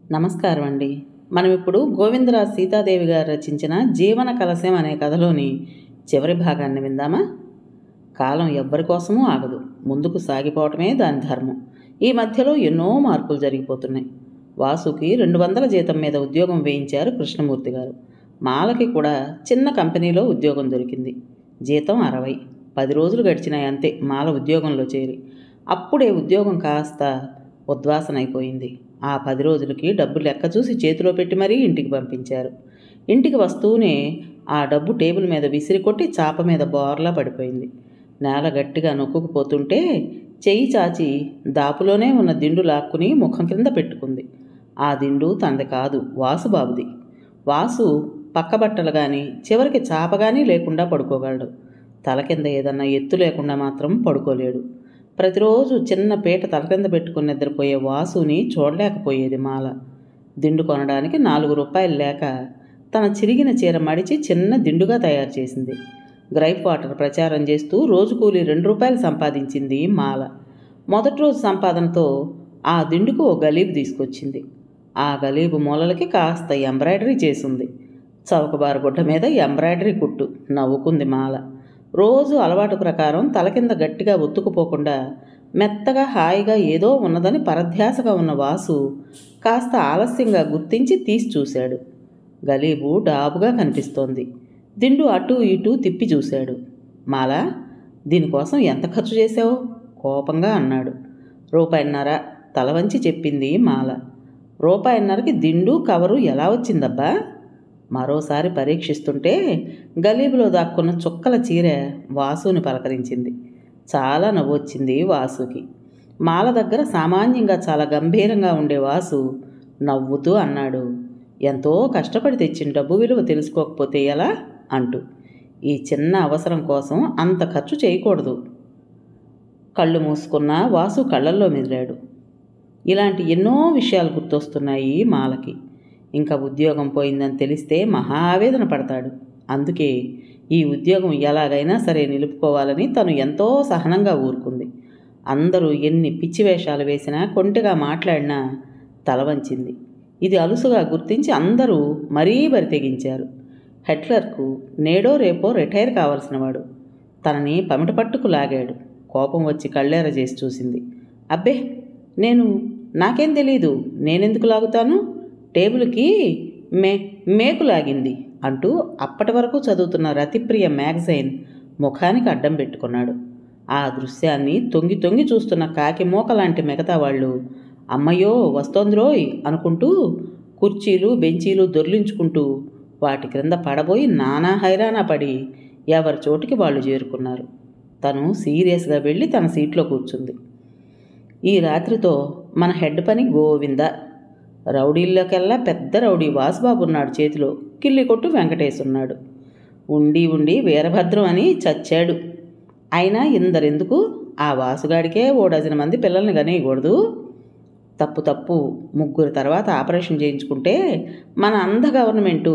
నమస్కారం అండి. మనం ఇప్పుడు గోవిందరాజు సీతాదేవి గారు రచించిన జీవన కలశం అనే కథలోని చివరి భాగాన్ని విందామా? కాలం ఎవ్వరి కోసమూ ఆగదు. ముందుకు సాగిపోవటమే దాని ధర్మం. ఈ మధ్యలో ఎన్నో మార్పులు జరిగిపోతున్నాయి. వాసుకి 200 జీతం మీద ఉద్యోగం వేయించారు కృష్ణమూర్తి గారు. మాలకి కూడా చిన్న కంపెనీలో ఉద్యోగం దొరికింది. జీతం 60. 10 రోజులు గడిచినాయి అంతే మాల ఉద్యోగంలో చేరి. అప్పుడే ఉద్యోగం కాస్త ఉద్వాసనైపోయింది. ఆ 10 రోజులకి డబ్బు లెక్క చూసి చేతిలో పెట్టి మరీ ఇంటికి పంపించారు. ఇంటికి వస్తూనే ఆ డబ్బు టేబుల్ మీద విసిరి కొట్టి చాప మీద బోర్లా పడిపోయింది. నేల గట్టిగా నొక్కుకుపోతుంటే చెయ్యి చాచి దాపులోనే ఉన్న దిండు లాక్కుని ముఖం క్రింద పెట్టుకుంది. ఆ దిండు తనది కాదు, వాసుబాబుది. వాసు పక్కబట్టలు కానీ చివరికి చాప కానీ లేకుండా పడుకోగలడు. తల కింద ఏదన్నా ఎత్తు లేకుండా మాత్రం పడుకోలేడు. ప్రతిరోజు చిన్న పీట తల కింద పెట్టుకుని నిద్రపోయే వాసుని చూడలేకపోయేది మాల. దిండు కొనడానికి 4 రూపాయలు లేక తన చిరిగిన చీర మడిచి చిన్న దిండుగా తయారు చేసింది. గ్రైప్ వాటర్ ప్రచారం చేస్తూ రోజు కూలి 2 రూపాయలు సంపాదించింది మాల. మొదటి రోజు సంపాదనతో ఆ దిండుకు ఓ గలీబు తీసుకొచ్చింది. ఆ గలీబు మూలలకి కాస్త ఎంబ్రాయిడరీ చేసింది. చౌకబారు గుడ్డ మీద ఎంబ్రాయిడరీ కుట్టు. నవ్వుకుంది మాల. రోజు అలవాటు ప్రకారం తల కింద గట్టిగా ఒత్తుకుపోకుండా మెత్తగా హాయిగా ఏదో ఉన్నదని పరధ్యాసగా ఉన్న వాసు కాస్త ఆలస్యంగా గుర్తించి తీసి చూశాడు. గలీబు డాబుగా కనిపిస్తోంది. దిండు అటూ ఇటూ తిప్పి చూశాడు. మాల, దీనికోసం ఎంత ఖర్చు చేశావు? కోపంగా అన్నాడు. 1.5 రూపాయలు తల వంచి చెప్పింది మాల. 1.5 రూపాయలకి దిండు కవరు ఎలా వచ్చిందబ్బా? మరోసారి పరీక్షిస్తుంటే గలీబులో దాక్కున్న చుక్కల చీర వాసుని పలకరించింది. చాలా నవ్వొచ్చింది వాసుకి. మాల దగ్గర సామాన్యంగా చాలా గంభీరంగా ఉండే వాసు నవ్వుతూ అన్నాడు, ఎంతో కష్టపడి తెచ్చిన డబ్బు విలువ తెలుసుకోకపోతే ఎలా అంటూ. ఈ చిన్న అవసరం కోసం అంత ఖర్చు చేయకూడదు. కళ్ళు మూసుకున్న వాసు కళ్ళల్లో మెదిలాడు. ఇలాంటి ఎన్నో విషయాలు గుర్తొస్తున్నాయి మాలకి. ఇంకా ఉద్యోగం పోయిందని తెలిస్తే మహా ఆవేదన పడతాడు. అందుకే ఈ ఉద్యోగం ఎలాగైనా సరే నిలుపుకోవాలని తను ఎంతో సహనంగా ఊరుకుంది. అందరూ ఎన్ని పిచ్చి వేషాలు వేసినా కొంటెగా మాట్లాడినా తల వంచింది. ఇది అలుసుగా గుర్తించి అందరూ మరీ బరితెగించారు. హెడ్ క్లర్కు నేడో రేపో రిటైర్ కావాల్సినవాడు. తనని పమిట పట్టుకు లాగాడు. కోపం వచ్చి కళ్ళేర చేసి చూసింది. అబ్బే, నాకేం తెలీదు, నేనెందుకు లాగుతాను? టేబుల్కి మేకు లాగింది అంటూ అప్పటి వరకు చదువుతున్న రతిప్రియ మ్యాగజైన్ ముఖానికి అడ్డం పెట్టుకున్నాడు. ఆ దృశ్యాన్ని తొంగి తొంగి చూస్తున్న కాకి మూక లాంటి మిగతా వాళ్ళు అమ్మయ్యో వస్తోందిరోయ్ అనుకుంటూ కుర్చీలు బెంచీలు దొర్లించుకుంటూ వాటి క్రింద పడబోయి నానా హైరానా పడి ఎవరి చోటికి వాళ్ళు చేరుకున్నారు. తను సీరియస్గా వెళ్ళి తన సీట్లో కూర్చుంది. ఈ రాత్రితో మన హెడ్ పని గోవింద. రౌడీల్లోకెల్లా పెద్ద రౌడీ వాసుబాబు ఉన్నాడు చేతిలో. కిల్లి కొట్టు వెంకటేశ్ ఉన్నాడు. ఉండి ఉండి వీరభద్రం అని చచ్చాడు. అయినా ఇందరెందుకు? ఆ వాసుగాడికే 1 డజన్ మంది పిల్లల్ని కనేయకూడదు. తప్పు. 3 తర్వాత ఆపరేషన్ చేయించుకుంటే మన అంధ గవర్నమెంటు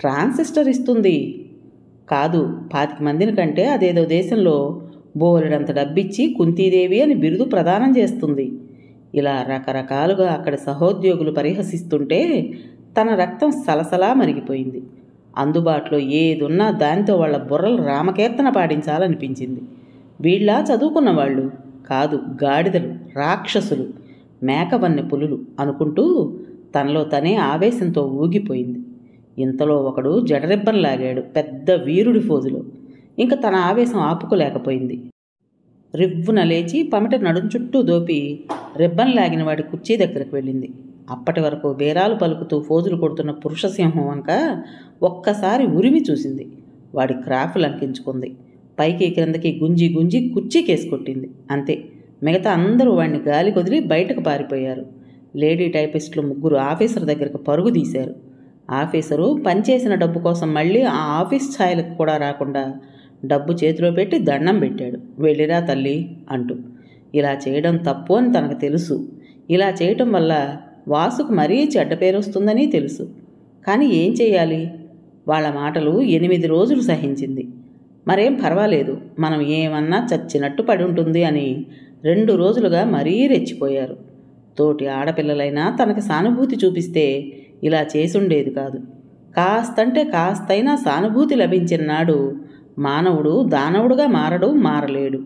ట్రాన్సిస్టర్ ఇస్తుంది. కాదు, 25 మందిని కంటే అదేదో దేశంలో బోలెడంత డబ్బిచ్చి కుంతీదేవి అని బిరుదు ప్రదానం చేస్తుంది. ఇలా రకరకాలుగా అక్కడి సహోద్యోగులు పరిహసిస్తుంటే తన రక్తం సలసలా మరిగిపోయింది. అందుబాటులో ఏదున్నా దానితో వాళ్ళ బుర్రలు రామకీర్తన పాడించాలనిపించింది. వీళ్ళ చదువుకున్న వాళ్ళు కాదు, గాడిదలు, రాక్షసులు, మేకవన్నె పులులు అనుకుంటూ తనలో తనే ఆవేశంతో ఊగిపోయింది. ఇంతలో ఒకడు జడరిబ్బన్ లాగాడు, పెద్ద వీరుడి ఫోజులో. ఇంక తన ఆవేశం ఆపుకోలేకపోయింది. రివ్వున లేచి పమిట నడుం చుట్టూ దోపి రిబ్బన్ లాగిన వాడి కుర్చీ దగ్గరకు వెళ్ళింది. అప్పటి వరకు బేరాలు పలుకుతూ ఫోజులు కొడుతున్న పురుషసింహం వంక ఒక్కసారి ఉరిమి చూసింది. వాడి క్రాఫ్ లంకించుకుంది. పైకి క్రిందకి గుంజి గుంజి కుర్చీకేసి కొట్టింది. అంతే. మిగతా అందరూ వాడిని గాలి కొదిలి బయటకు పారిపోయారు. లేడీ టైపిస్టులు 3 ఆఫీసర్ దగ్గరకు పరుగు తీశారు. ఆఫీసరు పనిచేసిన డబ్బు కోసం మళ్ళీ ఆ ఆఫీస్ ఛాయలకు కూడా రాకుండా డబ్బు చేతిలో పెట్టి దండం పెట్టాడు. వెళ్ళిరా తల్లి అంటూ. ఇలా చేయడం తప్పు అని తనకు తెలుసు. ఇలా చేయటం వల్ల వాసుకు మరీ చెడ్డ పేరు వస్తుందని తెలుసు. కానీ ఏం చేయాలి? వాళ్ళ మాటలు 8 రోజులు సహించింది. మరేం పర్వాలేదు, మనం ఏమన్నా చచ్చినట్టు పడి ఉంటుంది అని 2 రోజులుగా మరీ రెచ్చిపోయారు. తోటి ఆడపిల్లలైనా తనకి సానుభూతి చూపిస్తే ఇలా చేసుండేది కాదు. కాస్తంటే కాస్తైనా సానుభూతి లభించిన నాడు మానవుడు దానవుడుగా మారలేడు.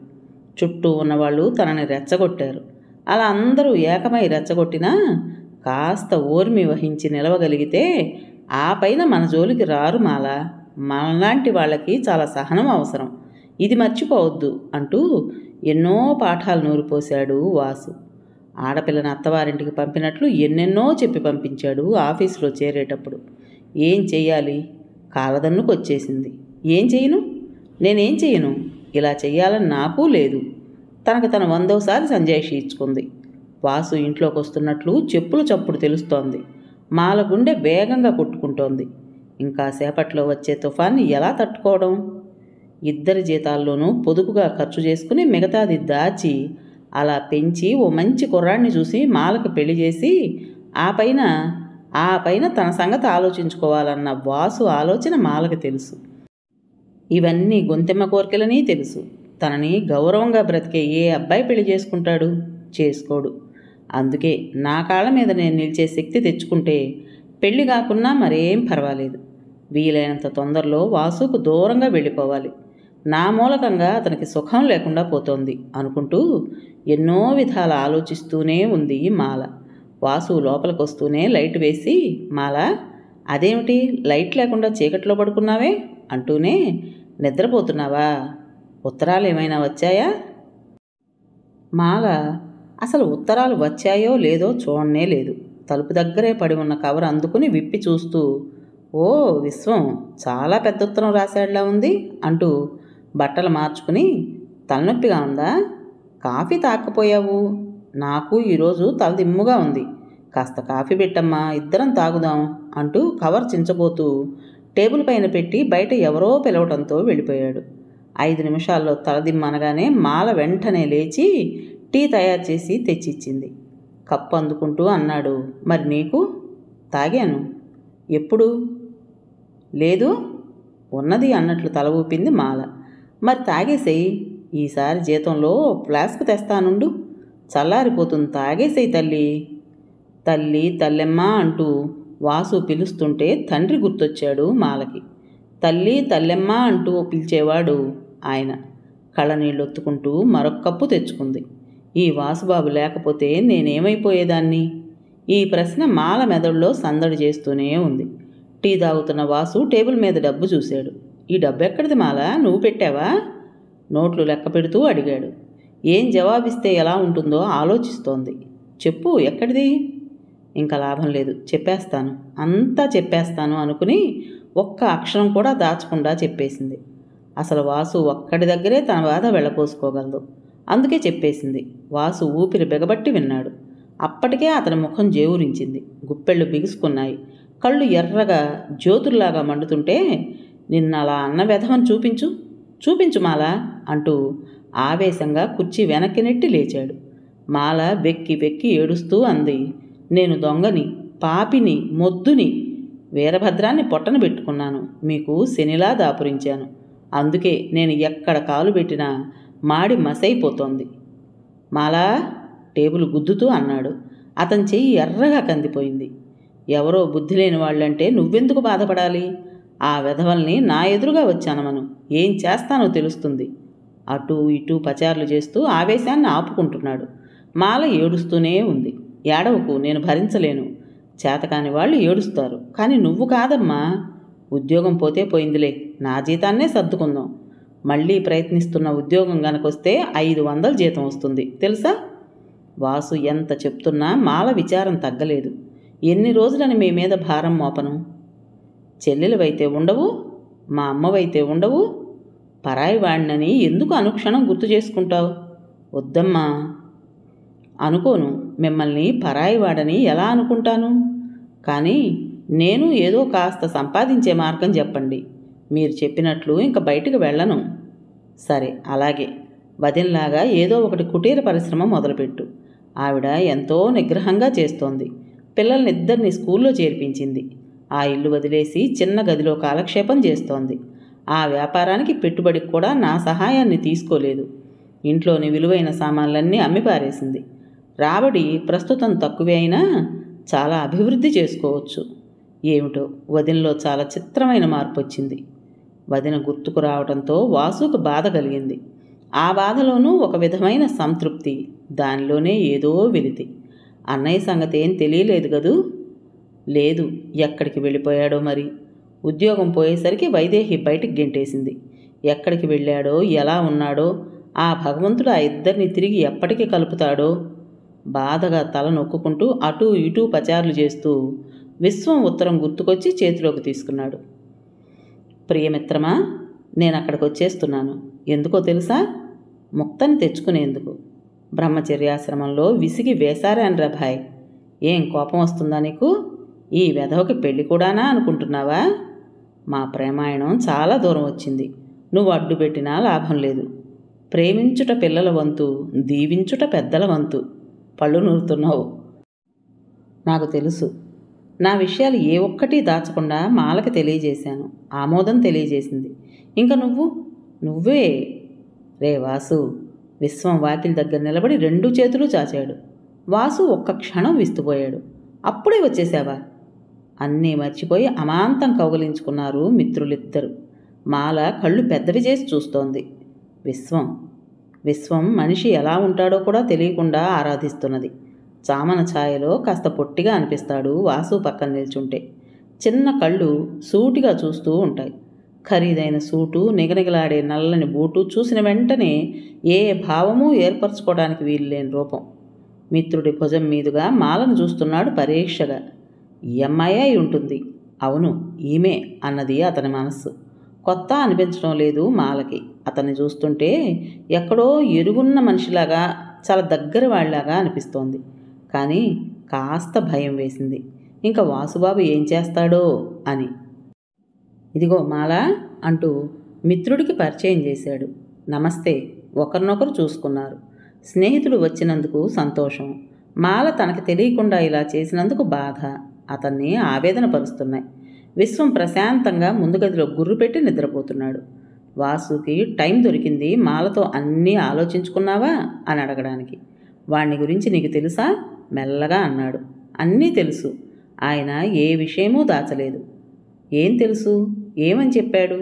చుట్టూ ఉన్నవాళ్ళు తనని రెచ్చగొట్టారు. అలా అందరూ ఏకమై రెచ్చగొట్టినా కాస్త ఓర్మి వహించి నిలవగలిగితే ఆ పైన మన జోలికి రారు మాల. మనలాంటి వాళ్ళకి చాలా సహనం అవసరం, ఇది మర్చిపోవద్దు అంటూ ఎన్నో పాఠాలు నూరిపోశాడు వాసు. ఆడపిల్లని అత్తవారింటికి పంపినట్లు ఎన్నెన్నో చెప్పి పంపించాడు. ఆఫీసులో చేరేటప్పుడు ఏం చెయ్యాలి? కాలదన్నుకు వచ్చేసింది. ఏం చేయను? నేనేం చెయ్యను? ఇలా చెయ్యాలని నాకూ లేదు. తనకు తన 100వసారి సంజాయిషి ఇచ్చుకుంది. వాసు ఇంట్లోకి వస్తున్నట్లు చెప్పుల చప్పుడు తెలుస్తోంది. మాల గుండె వేగంగా కొట్టుకుంటోంది. ఇంకా సేపట్లో వచ్చే తుఫాన్ని ఎలా తట్టుకోవడం? ఇద్దరి జీతాల్లోనూ పొదుపుగా ఖర్చు చేసుకుని మిగతాది దాచి అలా పెంచి ఓ మంచి కుర్రాడిని చూసి మాలకు పెళ్లి చేసి ఆ పైన తన సంగతి ఆలోచించుకోవాలన్న వాసు ఆలోచన మాలకు తెలుసు. ఇవన్నీ గొంతెమ్మ కోరికలని తెలుసు. తనని గౌరవంగా బ్రతికే ఏ అబ్బాయి పెళ్లి చేసుకుంటాడు? చేసుకోడు. అందుకే నా కాళ్ళ మీద నేను నిలిచే శక్తి తెచ్చుకుంటే పెళ్లి కాకున్నా మరేం పర్వాలేదు. వీలైనంత తొందరలో వాసుకు దూరంగా వెళ్ళిపోవాలి. నా మూలకంగా అతనికి సుఖం లేకుండా పోతోంది అనుకుంటూ ఎన్నో విధాలు ఆలోచిస్తూనే ఉంది మాల. వాసు లోపలికి వస్తూనే లైట్ వేసి, మాల, అదేమిటి లైట్ లేకుండా చీకట్లో పడుకున్నావే అంటూనే, నిద్రపోతున్నావా? ఉత్తరాలు ఏమైనా వచ్చాయా? మాల అసలు ఉత్తరాలు వచ్చాయో లేదో చూడనే లేదు. తలుపు దగ్గరే పడి ఉన్న కవర్ అందుకుని విప్పి చూస్తూ, ఓ విశ్వం, చాలా పెద్ద ఉత్తరం రాశాడులా ఉంది అంటూ బట్టలు మార్చుకుని, తలనొప్పిగా ఉందా? కాఫీ తాకపోయావు? నాకు ఈరోజు తలదిమ్ముగా ఉంది. కాస్త కాఫీ పెట్టమ్మా, ఇద్దరం తాగుదాం అంటూ కవర్ చించబోతూ టేబుల్ పైన పెట్టి బయట ఎవరో పిలవటంతో వెళ్ళిపోయాడు. 5 నిమిషాల్లో తలదిమ్మనగానే మాల వెంటనే లేచి టీ తయారు చేసి తెచ్చిచ్చింది. కప్పు అందుకుంటూ అన్నాడు, మరి నీకు? తాగాను. ఎప్పుడు? లేదు, ఉన్నది అన్నట్లు తల ఊపింది మాల. మరి తాగేసేయి. ఈసారి జీతంలో ఫ్లాస్క్ తెస్తానుండు, చల్లారిపోతుంది, తాగేసేయి తల్లి. తల్లి తల్లెమ్మ అంటూ వాసు పిలుస్తుంటే తండ్రి గుర్తొచ్చాడు మాలకి. తల్లి తల్లెమ్మ అంటూ పిలిచేవాడు ఆయన. కళ్ళనీళ్ళొత్తుకుంటూ మరొక కప్పు తెచ్చుకుంది. ఈ వాసుబాబు లేకపోతే నేనేమైపోయేదాన్ని? ఈ ప్రశ్న మాల మెదడులో సందడి చేస్తూనే ఉంది. టీ తాగుతున్న వాసు టేబుల్ మీద డబ్బు చూశాడు. ఈ డబ్బు ఎక్కడిది మాల? నువ్వు పెట్టావా? నోట్లు లెక్క పెడుతూ అడిగాడు. ఏం జవాబిస్తే ఎలా ఉంటుందో ఆలోచిస్తోంది. చెప్పు, ఎక్కడిది? ఇంకా లాభం లేదు, చెప్పేస్తాను, అంతా చెప్పేస్తాను అనుకుని ఒక్క అక్షరం కూడా దాచకుండా చెప్పేసింది. అసలు వాసు ఒక్కడి దగ్గరే తన బాధ వెళ్ళపోసుకోగలదు, అందుకే చెప్పేసింది. వాసు ఊపిరి బిగబట్టి విన్నాడు. అప్పటికే అతని ముఖం జేవురించింది. గుప్పెళ్ళు బిగుసుకున్నాయి. కళ్ళు ఎర్రగా జ్యోతుల్లాగా మండుతుంటే, నిన్న అలా అన్న వెధవని చూపించు మాల అంటూ ఆవేశంగా కుర్చీ వెనక్కి నెట్టి లేచాడు. మాల వెక్కి వెక్కి ఏడుస్తూ అంది, నేను దొంగని, పాపిని, మొద్దుని, వీరభద్రాన్ని పొట్టన పెట్టుకున్నాను, మీకు శనిలా దాపురించాను. అందుకే నేను ఎక్కడ కాలు పెట్టినా మాడి మసైపోతోంది. మాలా టేబుల్ గుద్దుతూ అన్నాడు. అతని చెయ్యి ఎర్రగా కందిపోయింది. ఎవరో బుద్ధి లేని వాళ్ళంటే నువ్వెందుకు బాధపడాలి? ఆ వెధవల్ని నా ఎదురుగా వచ్చానమను, ఏం చేస్తానో తెలుస్తుంది. అటూ ఇటూ పచారులు చేస్తూ ఆవేశాన్ని ఆపుకుంటున్నాడు. మాల ఏడుస్తూనే ఉంది. ఏడవకు, నేను భరించలేను. చేతకాని వాళ్ళు ఏడుస్తారు, కానీ నువ్వు కాదమ్మా. ఉద్యోగం పోతే పోయిందిలే, నా జీతాన్నే సర్దుకుందాం. మళ్ళీ ప్రయత్నిస్తున్న ఉద్యోగం గనకొస్తే 500 జీతం వస్తుంది తెలుసా? వాసు ఎంత చెప్తున్నా మాల విచారం తగ్గలేదు. ఎన్ని రోజులని మీ మీద భారం మోపను? చెల్లెలవైతే ఉండవు, మా అమ్మవైతే ఉండవు, పరాయి వాడినని ఎందుకు అనుక్షణం గుర్తు చేసుకుంటావు? వద్దమ్మా. అనుకోను, మిమ్మల్ని పరాయి వాడని ఎలా అనుకుంటాను? కానీ నేను ఏదో కాస్త సంపాదించే మార్గం చెప్పండి. మీరు చెప్పినట్లు ఇంక బయటికి వెళ్ళను. సరే, అలాగే. వదినలాగా ఏదో ఒకటి కుటీర పరిశ్రమ మొదలుపెట్టు. ఆవిడ ఎంతో నిగ్రహంగా చేస్తోంది. పిల్లల్నిద్దరినీ స్కూల్లో చేర్పించింది. ఆ ఇల్లు వదిలేసి చిన్న గదిలో కాలక్షేపం చేస్తోంది. ఆ వ్యాపారానికి పెట్టుబడికి కూడా నా సహాయాన్ని తీసుకోలేదు. ఇంట్లోని విలువైన సామాన్లన్నీ అమ్మిపారేసింది. రాబడి ప్రస్తుతం తక్కువే అయినా చాలా అభివృద్ధి చేసుకోవచ్చు. ఏమిటో వదినలో చాలా చిత్రమైన మార్పు వచ్చింది. వదిన గుర్తుకు రావడంతో వాసుకు బాధ కలిగింది. ఆ బాధలోనూ ఒక విధమైన సంతృప్తి, దానిలోనే ఏదో వెలితి. అన్నయ్య సంగతి ఏం తెలియలేదు కదూ? లేదు, ఎక్కడికి వెళ్ళిపోయాడో మరి. ఉద్యోగం పోయేసరికి వైదేహి బయటికి గెంటేసింది. ఎక్కడికి వెళ్ళాడో, ఎలా ఉన్నాడో, ఆ భగవంతుడు ఆ ఇద్దరిని తిరిగి ఎప్పటికి కలుపుతాడో. బాధగా తల నొక్కుంటూ అటూ ఇటూ పచారులు చేస్తూ విశ్వం ఉత్తరం గుర్తుకొచ్చి చేతిలోకి తీసుకున్నాడు. ప్రియమిత్రమా, నేను అక్కడికి వచ్చేస్తున్నాను. ఎందుకో తెలుసా? ముక్తని తెచ్చుకునేందుకు. బ్రహ్మచర్యాశ్రమంలో విసిగి వేశారాన్రా భాయ్. ఏం కోపం వస్తుందా నీకు? ఈ వెధవకి పెళ్ళి కూడానా అనుకుంటున్నావా? మా ప్రేమాయణం చాలా దూరం వచ్చింది. నువ్వు అడ్డుపెట్టినా లాభం లేదు. ప్రేమించుట పిల్లల వంతు, దీవించుట పెద్దల వంతు. పళ్ళు నూరుతున్నావు. నాకు తెలుసు. నా విషయాలు ఏ ఒక్కటి దాచకుండా మాలకి తెలియజేశాను. ఆమోదం తెలియజేసింది. ఇంకా నువ్వే. రే వాసు. విశ్వం వాకిలి దగ్గర నిలబడి 2 చేతులు చాచాడు. వాసు ఒక్క క్షణం విస్తుపోయాడు. అప్పుడే వచ్చేసావా? అన్నీ మర్చిపోయి అమాంతం కౌగలించుకున్నారు మిత్రులిద్దరు. మాల కళ్ళు పెద్దవి చేసి చూస్తోంది. విశ్వం మనిషి ఎలా ఉంటాడో కూడా తెలియకుండా ఆరాధిస్తున్నది. చామన ఛాయలో కాస్త పొట్టిగా అనిపిస్తాడు వాసు పక్కన నిల్చుంటే. చిన్న కళ్ళు సూటిగా చూస్తూ ఉంటాయి. ఖరీదైన సూటు, నిగనిగలాడే నల్లని బూటు చూసిన వెంటనే ఏ భావమూ ఏర్పరచుకోవడానికి వీల్లేని రూపం. మిత్రుడి భుజం మీదుగా మాలను చూస్తున్నాడు పరీక్షగా. ఈ అమ్మాయి అయి ఉంటుంది. అవును, ఈమె అన్నది అతని మనస్సు. కొత్త అనిపించడం లేదు మాలకి. అతన్ని చూస్తుంటే ఎక్కడో ఎరుగున్న మనిషిలాగా, చాలా దగ్గర వాళ్ళలాగా అనిపిస్తోంది. కానీ కాస్త భయం వేసింది. ఇంకా వాసుబాబు ఏం చేస్తాడో అని. ఇదిగో మాల అంటూ మిత్రుడికి పరిచయం చేశాడు. నమస్తే. ఒకరినొకరు చూసుకున్నారు. స్నేహితుడు వచ్చినందుకు సంతోషం. మాల తనకు తెలియకుండా ఇలా చేసినందుకు బాధ అతన్ని ఆవేదన పరుస్తున్నాయి. విశ్వం ప్రశాంతంగా ముందు గదిలో గుర్రు పెట్టి నిద్రపోతున్నాడు. వాసుకి టైం దొరికింది మాలతో అన్నీ ఆలోచించుకున్నావా అని అడగడానికి. వాణ్ణి గురించి నీకు తెలుసా? మెల్లగా అన్నాడు. అన్నీ తెలుసు. ఆయన ఏ విషయమూ దాచలేదు. ఏం తెలుసు? ఏమని చెప్పాడు?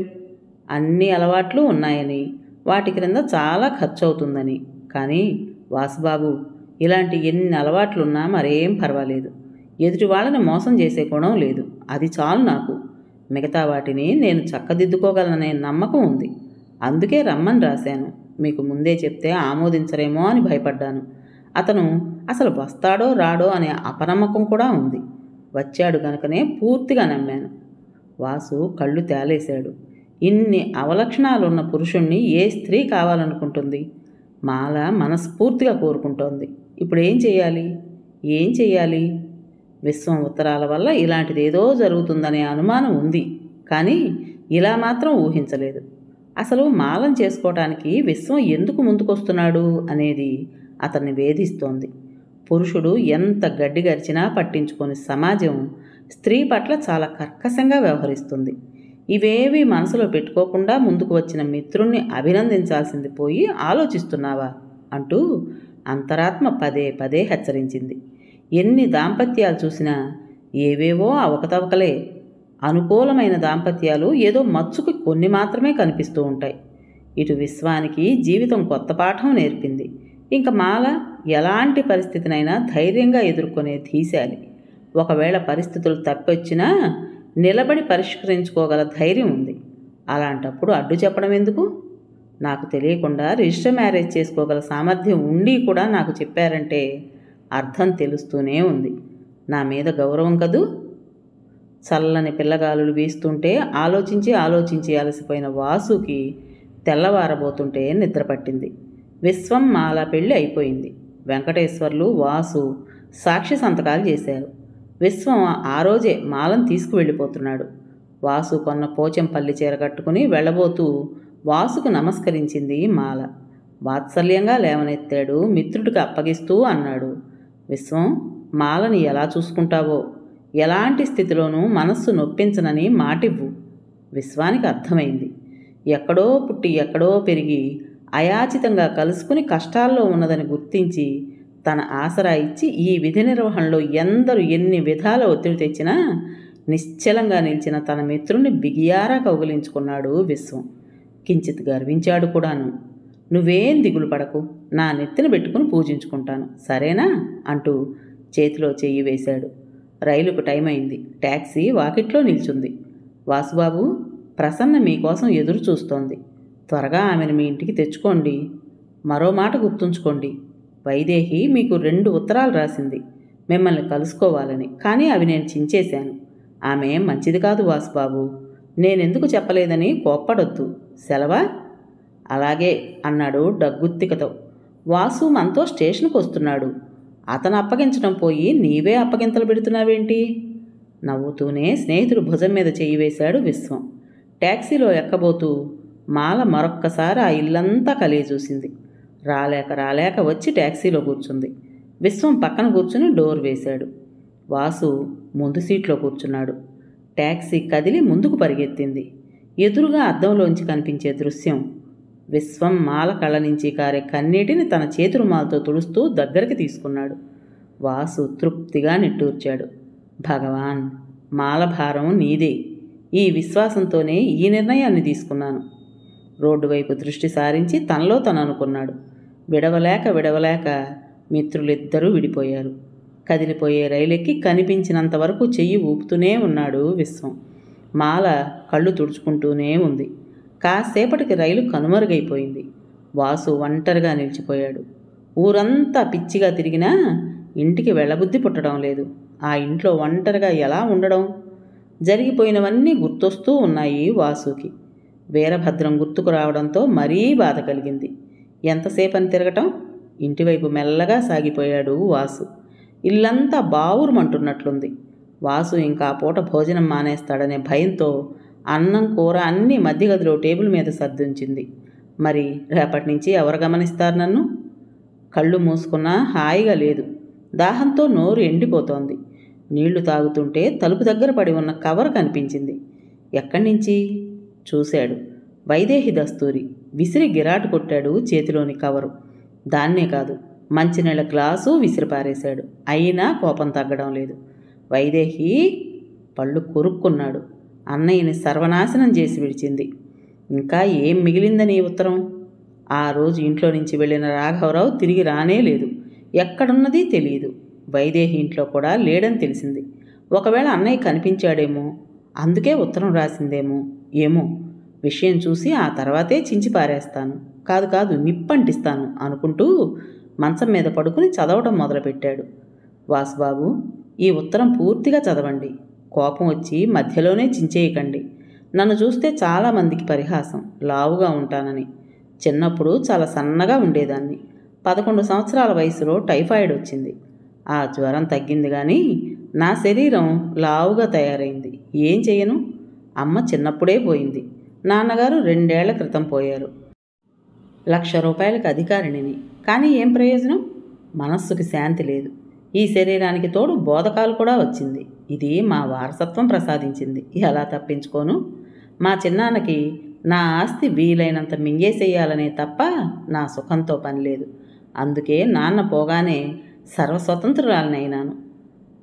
అన్ని అలవాట్లు ఉన్నాయని, వాటి క్రింద చాలా ఖర్చు అవుతుందని. కానీ వాసుబాబు, ఇలాంటి ఎన్ని అలవాట్లున్నా మరేం పర్వాలేదు. ఎదుటి వాళ్ళని మోసం చేసే గుణం లేదు. అది చాలు నాకు. మిగతా వాటిని నేను చక్కదిద్దుకోగలననే నమ్మకం ఉంది. అందుకే రమ్మని రాశాను. మీకు ముందే చెప్తే ఆమోదించరేమో అని భయపడ్డాను. అతను అసలు వస్తాడో రాడో అనే అపనమ్మకం కూడా ఉంది. వచ్చాడు గనుకనే పూర్తిగా నమ్మాను. వాసు కళ్ళు తేలేశాడు. ఇన్ని అవలక్షణాలున్న పురుషుణ్ణి ఏ స్త్రీ కావాలనుకుంటుంది? మాల మనస్ఫూర్తిగా కోరుకుంటోంది. ఇప్పుడు ఏం చెయ్యాలి? విశ్వం ఉత్తరాల వల్ల ఇలాంటిదేదో జరుగుతుందనే అనుమానం ఉంది. కానీ ఇలా మాత్రం ఊహించలేదు. అసలు మాలం చేసుకోవటానికి విశ్వం ఎందుకు ముందుకొస్తున్నాడు అనేది అతన్ని వేధిస్తోంది. పురుషుడు ఎంత గడ్డిగరిచినా పట్టించుకొని సమాజం స్త్రీ పట్ల చాలా కర్కశంగా వ్యవహరిస్తుంది. ఇవేవీ మనసులో పెట్టుకోకుండా ముందుకు వచ్చిన మిత్రుణ్ణి అభినందించాల్సింది పోయి ఆలోచిస్తున్నావా అంటూ అంతరాత్మ పదే పదే హెచ్చరించింది. ఎన్ని దాంపత్యాలు చూసినా ఏవేవో అవకతవకలే. అనుకూలమైన దాంపత్యాలు ఏదో మచ్చుకి కొన్ని మాత్రమే కనిపిస్తూ ఉంటాయి. ఇటు విశ్వానికి జీవితం కొత్త పాఠం నేర్పింది. ఇంక మాల ఎలాంటి పరిస్థితినైనా ధైర్యంగా ఎదుర్కొనే ధీశాలి. ఒకవేళ పరిస్థితులు తప్పొచ్చినా నిలబడి పరిష్కరించుకోగల ధైర్యం ఉంది. అలాంటప్పుడు అడ్డు చెప్పడం ఎందుకు? నాకు తెలియకుండా రిజిస్టర్ మ్యారేజ్ చేసుకోగల సామర్థ్యం ఉండి కూడా నాకు చెప్పారంటే అర్థం తెలుస్తూనే ఉంది. నా మీద గౌరవం కదూ. చల్లని పిల్లగాలులు వీస్తుంటే ఆలోచించి అలసిపోయిన వాసుకి తెల్లవారబోతుంటే నిద్రపట్టింది. విశ్వం మాల పెళ్ళి అయిపోయింది. వెంకటేశ్వర్లు, వాసు సాక్షి సంతకాలు చేశారు. విశ్వం ఆ రోజే మాలను తీసుకువెళ్ళిపోతున్నాడు. వాసు కొన్న పోచంపల్లి చీర కట్టుకుని వెళ్ళబోతూ వాసుకు నమస్కరించింది మాల. వాత్సల్యంగా లేవనెత్తాడు. మిత్రుడికి అప్పగిస్తూ అన్నాడు, విశ్వం, మాలని ఎలా చూసుకుంటావో, ఎలాంటి స్థితిలోనూ మనస్సు నొప్పించనని మాటివ్వు. విశ్వానికి అర్థమైంది. ఎక్కడో పుట్టి ఎక్కడో పెరిగి అయాచితంగా కలుసుకుని కష్టాల్లో ఉన్నదని గుర్తించి తన ఆసరా ఇచ్చి ఈ విధి నిర్వహణలో ఎందరు ఎన్ని విధాల ఒత్తిడి తెచ్చినా నిశ్చలంగా నిలిచిన తన మిత్రుణ్ణి బిగియారా కౌగిలించుకున్నాడు విశ్వం. కించిత్ గర్వించాడు కూడాను. నువ్వేం దిగులు పడకు, నా నెత్తిన పెట్టుకుని పూజించుకుంటాను, సరేనా అంటూ చేతిలో చెయ్యి వేశాడు. రైలుకు టైం అయింది. ట్యాక్సీ వాకిట్లో నిల్చుంది. వాసుబాబు, ప్రసన్న మీకోసం ఎదురు చూస్తోంది. త్వరగా ఆమెను మీ ఇంటికి తెచ్చుకోండి. మరో మాట గుర్తుంచుకోండి, వైదేహి మీకు 2 ఉత్తరాలు రాసింది మిమ్మల్ని కలుసుకోవాలని. కానీ అవి నేను చించేశాను. ఆమె మంచిది కాదు వాసుబాబు. నేనెందుకు చెప్పలేదని కోప్పడొద్దు. సెలవా? అలాగే అన్నాడు డగ్గుత్తికతో. వాసు మనతో స్టేషన్కి వస్తున్నాడు. అతను అప్పగించడం పోయి నీవే అప్పగింతలు పెడుతున్నావేంటి? నవ్వుతూనే స్నేహితుడు భుజం మీద చెయ్యి వేశాడు విశ్వం. ట్యాక్సీలో ఎక్కబోతూ మాల మరొక్కసారి ఆ ఇల్లంతా కలిగి చూసింది. రాలేక వచ్చి ట్యాక్సీలో కూర్చుంది. విశ్వం పక్కన కూర్చుని డోర్ వేశాడు. వాసు ముందు సీట్లో కూర్చున్నాడు. ట్యాక్సీ కదిలి ముందుకు పరిగెత్తింది. ఎదురుగా అద్దంలోంచి కనిపించే దృశ్యం విశ్వం మాల కళ్ళ నుంచి కారే కన్నీటిని తన చేతి రుమాలతో తుడుస్తూ దగ్గరికి తీసుకున్నాడు. వాసు తృప్తిగా నిట్టూర్చాడు. భగవాన్, మాల భారం నీదే. ఈ విశ్వాసంతోనే ఈ నిర్ణయాన్ని తీసుకున్నాను. రోడ్డు వైపు దృష్టి సారించి తనలో తను అనుకున్నాడు. విడవలేక మిత్రులిద్దరూ విడిపోయారు. కదిలిపోయే రైలెక్కి కనిపించినంత వరకు చెయ్యి ఊపుతూనే ఉన్నాడు విశ్వం. మాల కళ్ళు తుడుచుకుంటూనే ఉంది. కాసేపటికి రైలు కనుమరుగైపోయింది. వాసు ఒంటరిగా నిలిచిపోయాడు. ఊరంతా పిచ్చిగా తిరిగినా ఇంటికి వెళ్ళబుద్ధి పుట్టడం లేదు. ఆ ఇంట్లో ఒంటరిగా ఎలా ఉండడం? జరిగిపోయినవన్నీ గుర్తొస్తూ ఉన్నాయి వాసుకి. వీరభద్రం గుర్తుకు రావడంతో మరీ బాధ కలిగింది. ఎంతసేపని తిరగటం? ఇంటివైపు మెల్లగా సాగిపోయాడు వాసు. ఇల్లంతా బావురుమంటున్నట్లుంది. వాసు ఇంకా పూట భోజనం మానేస్తాడనే భయంతో అన్నం కూర అన్నీ మధ్యగదిలో టేబుల్ మీద సర్దుంచింది. మరి రేపటి నుంచి ఎవరు గమనిస్తారు నన్ను? కళ్ళు మూసుకున్నా హాయిగా లేదు. దాహంతో నోరు ఎండిపోతోంది. నీళ్లు తాగుతుంటే తలుపు దగ్గర పడి ఉన్న కవర్ కనిపించింది. ఎక్కడి నుంచి? చూశాడు. వైదేహి దస్తూరి. విసిరి గిరాటు కొట్టాడు చేతిలోని కవరు. దాన్నే కాదు, మంచినీళ్ళ గ్లాసు విసిరిపారేశాడు. అయినా కోపం తగ్గడం లేదు. వైదేహి పళ్ళు కొరుక్కున్నాడు. అన్నయ్యని సర్వనాశనం చేసి విడిచింది. ఇంకా ఏం మిగిలిందని ఈ ఉత్తరం? ఆ రోజు ఇంట్లో నుంచి వెళ్ళిన రాఘవరావు తిరిగి రానే లేదు. ఎక్కడున్నది తెలియదు. వైదేహి ఇంట్లో కూడా లేడని తెలిసింది. ఒకవేళ అన్నయ్య కనిపించాడేమో, అందుకే ఉత్తరం రాసిందేమో. ఏమో, విషయం చూసి ఆ తర్వాతే చించి పారేస్తాను, కాదు నిప్పంటిస్తాను అనుకుంటూ మంచం మీద పడుకుని చదవటం మొదలుపెట్టాడు. వాసుబాబు, ఈ ఉత్తరం పూర్తిగా చదవండి. కోపం వచ్చి మధ్యలోనే చించేయకండి. నన్ను చూస్తే చాలామందికి పరిహాసం, లావుగా ఉంటానని. చిన్నప్పుడు చాలా సన్నగా ఉండేదాన్ని. 11 సంవత్సరాల వయసులో టైఫాయిడ్ వచ్చింది. ఆ జ్వరం తగ్గింది కానీ నా శరీరం లావుగా తయారైంది. ఏం చేయను? అమ్మ చిన్నప్పుడే పోయింది. నాన్నగారు 2 ఏళ్ల క్రితం పోయారు. ₹1,00,000 అధికారిణిని. కానీ ఏం ప్రయోజనం? మనస్సుకి శాంతి లేదు. ఈ శరీరానికి తోడు బోధకాలు కూడా వచ్చింది. ఇది మా వారసత్వం ప్రసాదించింది. ఎలా తప్పించుకోను? మా చిన్నాన్నకి నా ఆస్తి వీలైనంత మింగేసేయాలనే తప్ప నా సుఖంతో పని లేదు. అందుకే నాన్న పోగానే సర్వస్వతంత్రురాలనైనాను.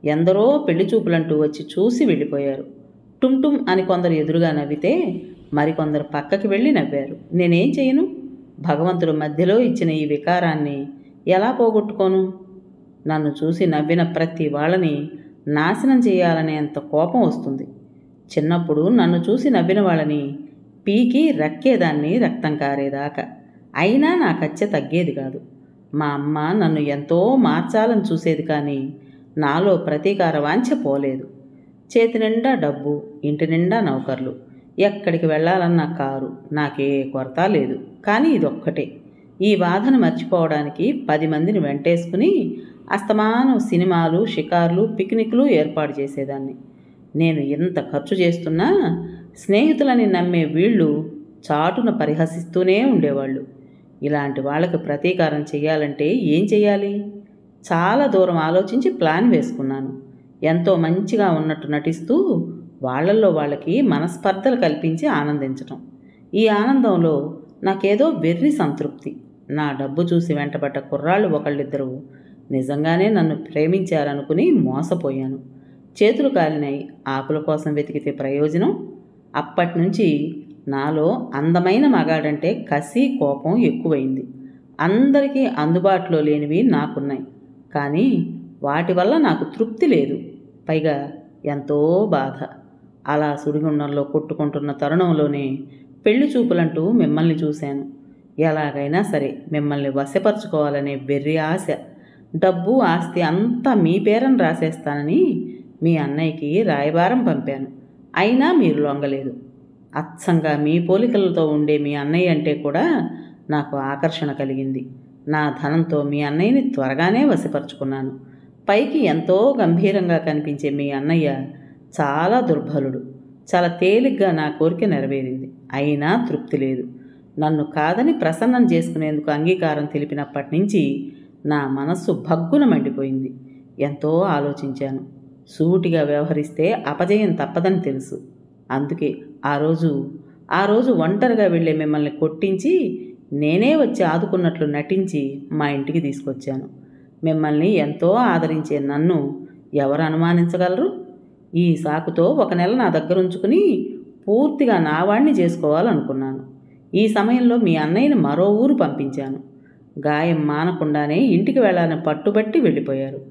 ఎందరో పెళ్లి చూపులంటూ వచ్చి చూసి వెళ్ళిపోయారు. టుమ్ అని కొందరు ఎదురుగా నవ్వితే మరికొందరు పక్కకి వెళ్ళి నవ్వారు. నేనేం చేయను? భగవంతుడు మధ్యలో ఇచ్చిన ఈ వికారాన్ని ఎలా పోగొట్టుకోను? నన్ను చూసి నవ్విన ప్రతి వాళ్ళని నాశనం చేయాలనేంత కోపం వస్తుంది. చిన్నప్పుడు నన్ను చూసి నవ్విన వాళ్ళని పీకి రక్కేదాన్ని రక్తం కారేదాకా. అయినా నా కచ్చ తగ్గేది కాదు. మా అమ్మ నన్ను ఎంతో మార్చాలని చూసేది కానీ నాలో ప్రతీకార వాంఛ పోలేదు. చేతి నిండా డబ్బు, ఇంటి నిండా నౌకర్లు, ఎక్కడికి వెళ్ళాలన్న కారు, నాకే కొరత లేదు. కానీ ఇదొక్కటే. ఈ బాధను మర్చిపోవడానికి 10 మందిని వెంటేసుకుని అస్తమానం సినిమాలు, షికార్లు, పిక్నిక్లు ఏర్పాటు చేసేదాన్ని. నేను ఎంత ఖర్చు చేస్తున్నా స్నేహితులని నమ్మే వీళ్ళు చాటున పరిహసిస్తూనే ఉండేవాళ్ళు. ఇలాంటి వాళ్ళకి ప్రతీకారం చేయాలంటే ఏం చేయాలి? చాలా దూరం ఆలోచించి ప్లాన్ వేసుకున్నాను. ఎంతో మంచిగా ఉన్నట్టు నటిస్తూ వాళ్ళల్లో వాళ్ళకి మనస్పర్ధలు కల్పించి ఆనందించటం. ఈ ఆనందంలో నాకేదో వెర్రి సంతృప్తి. నా డబ్బు చూసి వెంటబడ్డ కుర్రాళ్ళు ఒకళ్ళిద్దరు నిజంగానే నన్ను ప్రేమించారనుకుని మోసపోయాను. చేతులు కాలినాయి. ఆకుల కోసం వెతికితే ప్రయోజనం? అప్పటినుంచి నాలో అందమైన మగాడంటే కసి, కోపం ఎక్కువైంది. అందరికీ అందుబాటులో లేనివి నాకున్నాయి, కానీ వాటి వల్ల నాకు తృప్తి లేదు. పైగా ఎంతో బాధ. అలా సుడిగుండంలో కొట్టుకుంటున్న తరుణంలోనే పెళ్లి చూపులంటూ మిమ్మల్ని చూశాను. ఎలాగైనా సరే మిమ్మల్ని వశపరుచుకోవాలనే వెర్రి ఆశ. డబ్బు, ఆస్తి అంతా మీ పేరని రాసేస్తానని మీ అన్నయ్యకి రాయబారం పంపాను. అయినా మీరు లొంగలేదు. అచ్చంగా మీ పోలికలతో ఉండే మీ అన్నయ్య అంటే కూడా నాకు ఆకర్షణ కలిగింది. నా ధనంతో మీ అన్నయ్యని త్వరగానే వశపరుచుకున్నాను. పైకి ఎంతో గంభీరంగా కనిపించే మీ అన్నయ్య చాలా దుర్బలుడు. చాలా తేలిగ్గా నా కోరిక నెరవేరింది. అయినా తృప్తి లేదు. నన్ను కాదని ప్రసన్నం చేసుకునేందుకు అంగీకారం తెలిపినప్పటి నుంచి నా మనస్సు భగ్గున మండిపోయింది. ఎంతో ఆలోచించాను. సూటిగా వ్యవహరిస్తే అపజయం తప్పదని తెలుసు. అందుకే ఆ రోజు ఒంటరిగా వెళ్ళే మిమ్మల్ని కొట్టించి నేనే వచ్చి ఆదుకున్నట్లు నటించి మా ఇంటికి తీసుకొచ్చాను. మిమ్మల్ని ఎంతో ఆదరించే నన్ను ఎవరు అనుమానించగలరు? ఈ సాకుతో 1 నెల నా దగ్గర ఉంచుకుని పూర్తిగా నా వాణ్ణి చేసుకోవాలనుకున్నాను. ఈ సమయంలో మీ అన్నయ్యని మరో ఊరు పంపించాను. గాయం మానకుండానే ఇంటికి వెళ్ళాలని పట్టుబట్టి వెళ్ళిపోయారు.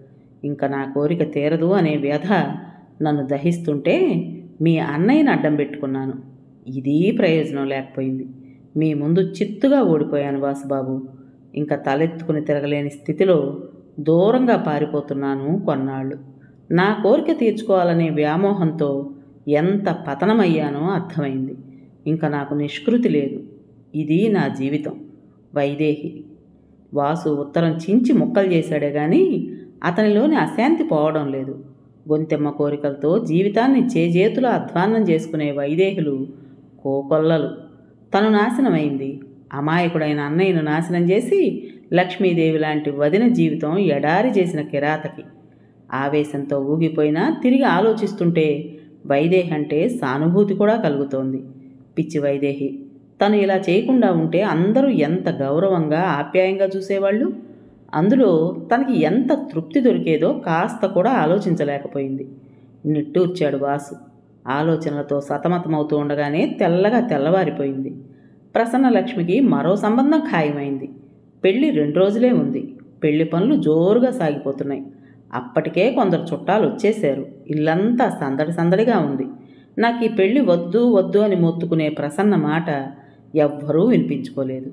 ఇంకా నా కోరిక తీరదు అనే వ్యధ నన్ను దహిస్తుంటే మీ అన్నయ్యని అడ్డం పెట్టుకున్నాను. ఇదీ ప్రయోజనం లేకపోయింది. మీ ముందు చిత్తుగా ఓడిపోయాను వాసుబాబు. ఇంకా తలెత్తుకుని తిరగలేని స్థితిలో దూరంగా పారిపోతున్నాను కొన్నాళ్ళు. నా కోరిక తీర్చుకోవాలనే వ్యామోహంతో ఎంత పతనమయ్యానో అర్థమైంది. ఇంకా నాకు నిష్కృతి లేదు. ఇది నా జీవితం. వైదేహి. వాసు ఉత్తరం చించి ముక్కలు చేశాడే గాని అతనిలోని అశాంతి పోవడం లేదు. గొంతెమ్మ కోరికలతో జీవితాన్ని చేజేతులా అధ్వాన్నం చేసుకునే వైదేహులు కోకొల్లలు. తను నాశనమైంది. అమాయకుడైన అన్నయ్యను నాశనం చేసి లక్ష్మీదేవి లాంటి వదిన జీవితం ఎడారి చేసిన కిరాతకి. ఆవేశంతో ఊగిపోయినా తిరిగి ఆలోచిస్తుంటే వైదేహి అంటే సానుభూతి కూడా కలుగుతోంది. పిచ్చి వైదేహి. తను ఇలా చేయకుండా ఉంటే అందరూ ఎంత గౌరవంగా, ఆప్యాయంగా చూసేవాళ్ళు. అందులో తనకి ఎంత తృప్తి దొరికేదో కాస్త కూడా ఆలోచించలేకపోయింది. నిట్టూర్చాడు వాసు. ఆలోచనలతో సతమతమవుతూ ఉండగానే తెల్లగా తెల్లవారిపోయింది. ప్రసన్నలక్ష్మికి మరో సంబంధం ఖాయమైంది. పెళ్లి 2 రోజులే ఉంది. పెళ్లి పనులు జోరుగా సాగిపోతున్నాయి. అప్పటికే కొందరు చుట్టాలు వచ్చేశారు. ఇల్లంతా సందడి సందడిగా ఉంది. నాకు ఈ పెళ్లి వద్దు వద్దు అని మొత్తుకునే ప్రసన్న మాట ఎవ్వరూ వినిపించుకోలేదు.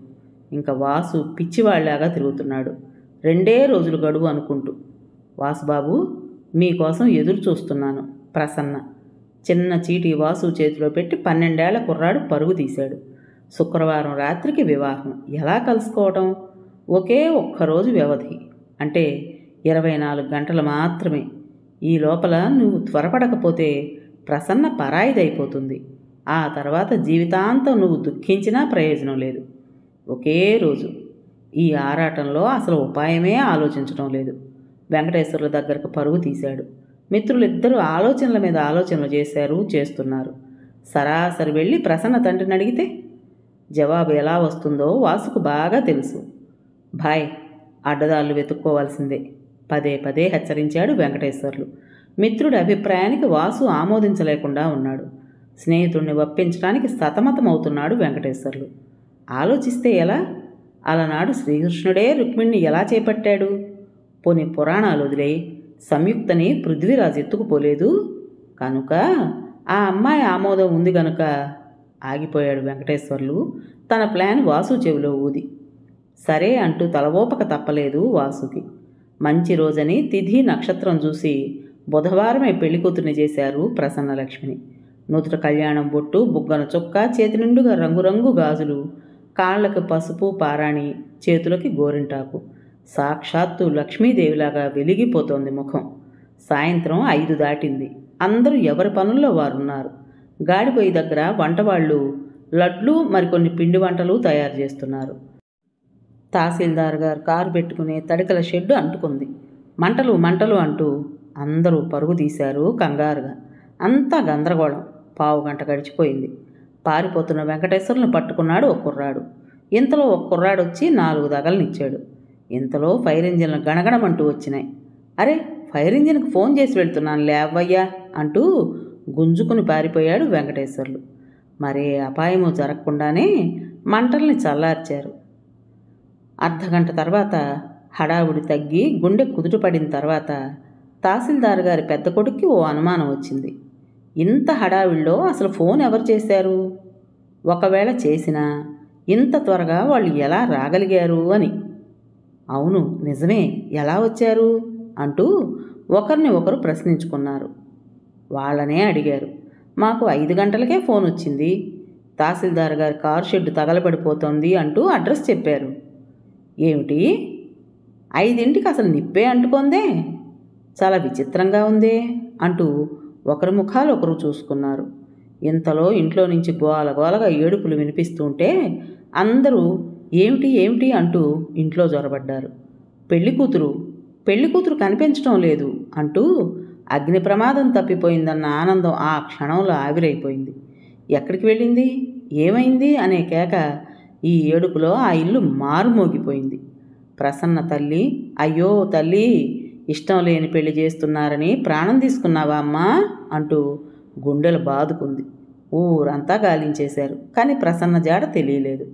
ఇంకా వాసు పిచ్చివాళ్లాగా తిరుగుతున్నాడు. 2 రోజులు గడువు అనుకుంటూ. వాసుబాబు, మీకోసం ఎదురు చూస్తున్నాను. ప్రసన్న. చిన్న చీటీ వాసు చేతిలో పెట్టి 12 ఏళ్ల కుర్రాడు పరుగు తీశాడు. శుక్రవారం రాత్రికి వివాహం. ఎలా కలుసుకోవటం? ఒకే ఒక్కరోజు వ్యవధి. అంటే 24 గంటలు మాత్రమే. ఈ లోపల నువ్వు త్వరపడకపోతే ప్రసన్న పరాయిదైపోతుంది. ఆ తర్వాత జీవితాంతం నువ్వు దుఃఖించినా ప్రయోజనం లేదు. ఒకే రోజు. ఈ ఆరాటంలో అసలు ఉపాయమే ఆలోచించడం లేదు. వెంకటేశ్వర్ల దగ్గరకు పరుగు తీశాడు. మిత్రులిద్దరూ ఆలోచనల మీద ఆలోచనలు చేస్తున్నారు. సరాసరి వెళ్ళి ప్రసన్న తండ్రిని అడిగితే జవాబు ఎలా వస్తుందో వాసుకు బాగా తెలుసు. భాయ్, అడ్డదాళ్ళు వెతుక్కోవాల్సిందే. పదే హెచ్చరించాడు వెంకటేశ్వర్లు. మిత్రుడి అభిప్రాయానికి వాసు ఆమోదించలేకుండా ఉన్నాడు. స్నేహితుడిని ఒప్పించడానికి సతమతమవుతున్నాడు వెంకటేశ్వర్లు. ఆలోచిస్తే ఎలా? అలనాడు శ్రీకృష్ణుడే రుక్మిణిని ఎలా చేపట్టాడు? పోని పురాణాలు వదిలే, సంయుక్తని పృథ్వీరాజు ఎత్తుకుపోలేదు కనుక ఆ అమ్మాయి ఆమోదం ఉంది గనుక ఆగిపోయాడు వెంకటేశ్వర్లు తన ప్లాన్ వాసు చెవిలో ఊది. సరే అంటూ తలవోపక తప్పలేదు వాసుకి. మంచి రోజని తిథి నక్షత్రం చూసి బుధవారమే పెళ్లికూతుర్ని చేశారు ప్రసన్నలక్ష్మిని. నూతన కళ్యాణం బొట్టు, బుగ్గన చొక్క, చేతి నిండుగా రంగురంగు గాజులు, కాళ్లకు పసుపు పారాణి, చేతులకి గోరింటాకు. సాక్షాత్తు లక్ష్మీదేవిలాగా వెలిగిపోతోంది ముఖం. సాయంత్రం 5 దాటింది. అందరూ ఎవరి పనుల్లో వారున్నారు. గాడిపోయి దగ్గర వంటవాళ్లు లడ్లు, మరికొన్ని పిండి వంటలు తయారు చేస్తున్నారు. తహసీల్దార్ గారు కారు పెట్టుకునే తడికల షెడ్డు అంటుకుంది. మంటలు మంటలు అంటూ అందరూ పరుగు తీశారు కంగారుగా. అంతా గందరగోళం. 15 గంట గడిచిపోయింది. పారిపోతున్న వెంకటేశ్వర్లను పట్టుకున్నాడు ఒక కుర్రాడు. ఇంతలో ఒక కుర్రాడు వచ్చి 4 దగలనిచ్చాడు. ఇంతలో ఫైర్ ఇంజిన్లు గణగణమంటూ వచ్చినాయి. అరే, ఫైర్ ఇంజిన్కి ఫోన్ చేసి వెళ్తున్నాను లేవయ్యా అంటూ గుంజుకుని పారిపోయాడు వెంకటేశ్వర్లు. మరే అపాయము జరగకుండానే మంటల్ని చల్లార్చారు. అర్ధగంట తర్వాత హడావుడి తగ్గి గుండె కుదుటపడిన తర్వాత తహసీల్దార్ గారి పెద్ద కొడుక్కి ఓ అనుమానం వచ్చింది. ఇంత హడావిడిలో అసలు ఫోన్ ఎవరు చేశారు? ఒకవేళ చేసినా ఇంత త్వరగా వాళ్ళు ఎలా రాగలిగారు అని. అవును, నిజమే, ఎలా వచ్చారు అంటూ ఒకరిని ఒకరు ప్రశ్నించుకున్నారు. వాళ్ళనే అడిగారు. మాకు 5 గంటలకే ఫోన్ వచ్చింది. తహసీల్దార్ గారి కారు షెడ్డు తగలబడిపోతోంది అంటూ అడ్రస్ చెప్పారు. ఏమిటి, 5ంటికి అసలు నిప్పే అంటుకుందే? చాలా విచిత్రంగా ఉందే అంటూ ఒకరి ముఖాలు ఒకరు చూసుకున్నారు. ఇంతలో ఇంట్లో నుంచి గోలగోలగా ఏడుపులు వినిపిస్తుంటే అందరూ ఏమిటి ఏమిటి అంటూ ఇంట్లో జొరబడ్డారు. పెళ్లి కూతురు కనిపించడం లేదు అంటూ అగ్ని ప్రమాదం తప్పిపోయిందన్న ఆనందం ఆ క్షణంలో ఆవిరైపోయింది. ఎక్కడికి వెళ్ళింది, ఏమైంది అనే కేక ఈ ఏడుపులో ఆ ఇల్లు మారుమోగిపోయింది. ప్రసన్న తల్లి, అయ్యో తల్లి, ఇష్టం లేని పెళ్లి చేస్తున్నారని ప్రాణం తీసుకున్నావా అమ్మా అంటూ గుండెలు బాదుకుంది. ఊరంతా గాలించేశారు, కానీ ప్రసన్న జాడ తెలియలేదు.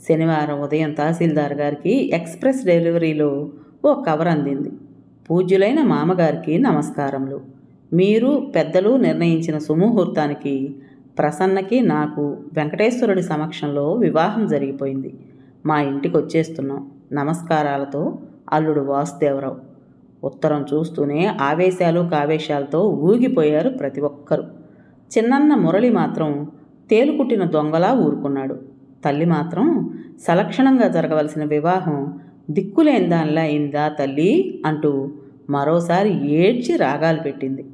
శనివారం ఉదయం తహసీల్దార్ గారికి ఎక్స్ప్రెస్ డెలివరీలో ఓ కవర్ అందింది. పూజ్యులైన మామగారికి నమస్కారములు. మీరు పెద్దలు నిర్ణయించిన సుముహూర్తానికి ప్రసన్నకి నాకు వెంకటేశ్వరుడి సమక్షంలో వివాహం జరిగిపోయింది. మా ఇంటికి వచ్చేస్తున్నాం. నమస్కారాలతో అల్లుడు వాసుదేవరావు. ఉత్తరం చూస్తూనే ఆవేశాలు కావేశాలతో ఊగిపోయారు ప్రతి ఒక్కరూ. చిన్నన్న మురళి మాత్రం తేలుకుట్టిన దొంగలా ఊరుకున్నాడు. తల్లి మాత్రం సలక్షణంగా జరగవలసిన వివాహం దిక్కులేని దానిలా అయిందా తల్లి అంటూ మరోసారి ఏడ్చి రాగాలు పెట్టింది.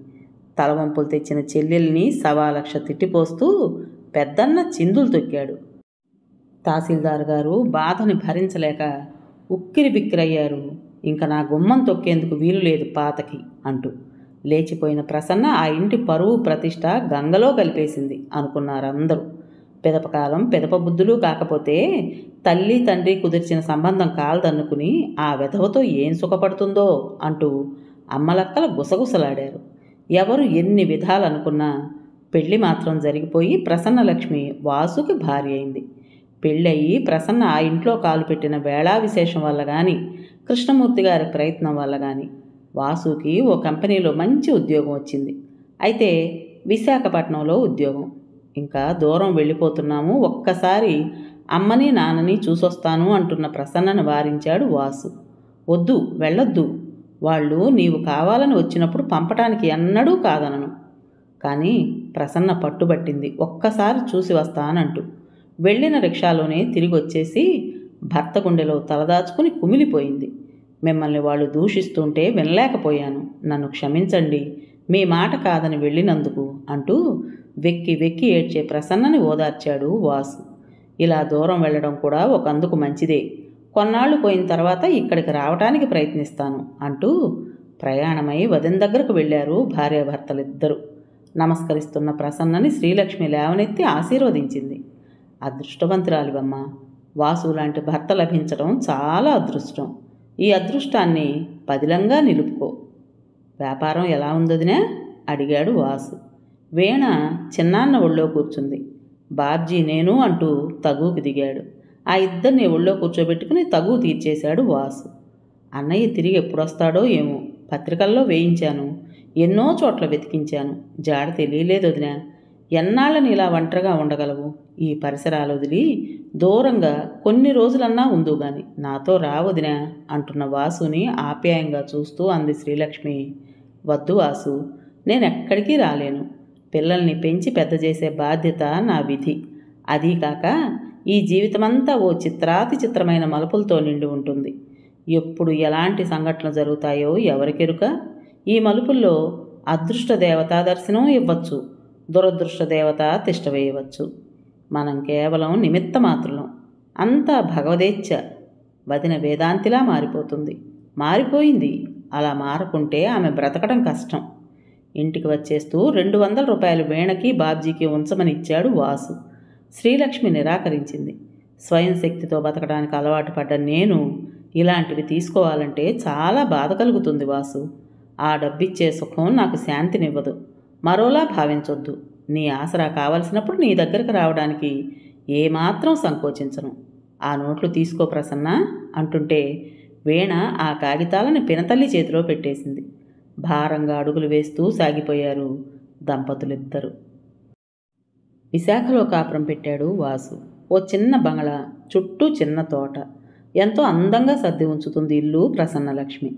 తలవంపులు తెచ్చిన చెల్లెల్ని 1,00,000 తిట్టిపోస్తూ పెద్దన్న చిందులు తొక్కాడు. తహసీల్దార్ గారు బాధని భరించలేక ఉక్కిరి బిక్కిరయ్యారు. ఇంకా నా గుమ్మం తొక్కేందుకు వీలు లేదు పాతకి అంటూ. లేచిపోయిన ప్రసన్న ఆ ఇంటి పరువు ప్రతిష్ట గంగలో కలిపేసింది అనుకున్నారందరూ. పెదపకాలం పెదప బుద్ధులు కాకపోతే తల్లి తండ్రి కుదిర్చిన సంబంధం కాలదన్నుకుని ఆ వెధవతో ఏం సుఖపడుతుందో అంటూ అమ్మలక్కల గుసగుసలాడారు. ఎవరు ఎన్ని విధాలనుకున్నా పెళ్లి మాత్రం జరిగిపోయి ప్రసన్నలక్ష్మి వాసుకి భార్య అయింది. పెళ్ళయి ప్రసన్న ఆ ఇంట్లో కాలు పెట్టిన వేళా విశేషం వల్ల కానీ, కృష్ణమూర్తి గారి ప్రయత్నం వల్ల కానీ వాసుకి ఓ కంపెనీలో మంచి ఉద్యోగం వచ్చింది. అయితే విశాఖపట్నంలో ఉద్యోగం. ఇంకా దూరం వెళ్ళిపోతున్నాము, ఒక్కసారి అమ్మని నాన్నని చూసొస్తాను అంటున్న ప్రసన్నను వారించాడు వాసు. వద్దు, వెళ్ళొద్దు, వాళ్ళు నీవు కావాలని వచ్చినప్పుడు పంపటానికి ఎన్నడూ కాదనను. కానీ ప్రసన్న పట్టుబట్టింది ఒక్కసారి చూసి వస్తానంటూ. వెళ్ళిన రిక్షాలోనే తిరిగి వచ్చేసి భర్త గుండెలో తలదాచుకుని కుమిలిపోయింది. మిమ్మల్ని వాళ్ళు దూషిస్తుంటే వినలేకపోయాను, నన్ను క్షమించండి, మీ మాట కాదని వెళ్ళినందుకు అంటూ వెక్కి వెక్కి ఏడ్చే ప్రసన్నని ఓదార్చాడు వాసు. ఇలా దూరం వెళ్ళడం కూడా ఒకందుకు మంచిదే. కొన్నాళ్ళు పోయిన తర్వాత ఇక్కడికి రావటానికి ప్రయత్నిస్తాను అంటూ ప్రయాణమై వదిన దగ్గరకు వెళ్ళారు భార్యాభర్తలిద్దరూ. నమస్కరిస్తున్న ప్రసన్నని శ్రీలక్ష్మి లేవనెత్తి ఆశీర్వదించింది. అదృష్టవంతురాలివమ్మ, వాసు లాంటి భర్త లభించడం చాలా అదృష్టం. ఈ అదృష్టాన్ని పదిలంగా నిలుపుకో. వ్యాపారం ఎలా ఉందదినా అడిగాడు వాసు. వీణ చిన్నాన్న ఒళ్ళో కూర్చుంది. బాబ్జీ నేను అంటూ తగువుకి దిగాడు. ఆ ఇద్దరిని ఒళ్ళో కూర్చోబెట్టుకుని తగువు తీర్చేశాడు వాసు. అన్నయ్య తిరిగి ఎప్పుడొస్తాడో ఏమో, పత్రికల్లో వేయించాను, ఎన్నో చోట్ల వెతికించాను, జాడ తెలియలేదు వదినా. ఎన్నాళ్ళని ఇలా ఒంటరిగా ఉండగలవు? ఈ పరిసరాలు వదిలి దూరంగా కొన్ని రోజులన్నా ఉందు గాని నాతో రావదినా అంటున్న వాసుని ఆప్యాయంగా చూస్తూ అంది శ్రీలక్ష్మి. వద్దు వాసు, నేనెక్కడికి రాలేను. పిల్లల్ని పెంచి పెద్ద చేసే బాధ్యత నా విధి. అదీ కాక ఈ జీవితమంతా ఓ చిత్రాతి చిత్రమైన మలుపులతో నిండి ఉంటుంది. ఎప్పుడు ఎలాంటి సంఘటనలు జరుగుతాయో ఎవరికెరుక? ఈ మలుపుల్లో అదృష్ట దేవతా దర్శనం ఇవ్వచ్చు, దురదృష్ట దేవత తిష్ట వేయవచ్చు. మనం కేవలం నిమిత్త మాత్రులం. అంతా భగవదేచ్ఛ. వదిన వేదాంతిలా మారిపోతుంది, మారిపోయింది. అలా మారకుంటే ఆమె బ్రతకడం కష్టం. ఇంటికి వచ్చేస్తూ 200 రూపాయలు వీణకి బాబ్జీకి ఉంచమని ఇచ్చాడు వాసు. శ్రీలక్ష్మి నిరాకరించింది. స్వయం శక్తితో బతకడానికి అలవాటు పడ్డ నేను ఇలాంటివి తీసుకోవాలంటే చాలా బాధ కలుగుతుంది వాసు. ఆ డబ్బిచ్చే సుఖం నాకు శాంతినివ్వదు. మరోలా భావించొద్దు. నీ ఆసరా కావలసినప్పుడు నీ దగ్గరకు రావడానికి ఏమాత్రం సంకోచించను. ఆ నోట్లు తీసుకో ప్రసన్న అంటుంటే వీణ ఆ కాగితాలను పినతల్లి చేతిలో పెట్టేసింది. భారంగా అడుగులు వేస్తూ సాగిపోయారు దంపతులిద్దరూ. విశాఖలో కాపురం పెట్టాడు వాసు. ఓ చిన్న బంగళా, చుట్టూ చిన్న తోట. ఎంతో అందంగా సర్ది ఉంచుతుంది ఇల్లు ప్రసన్న లక్ష్మి.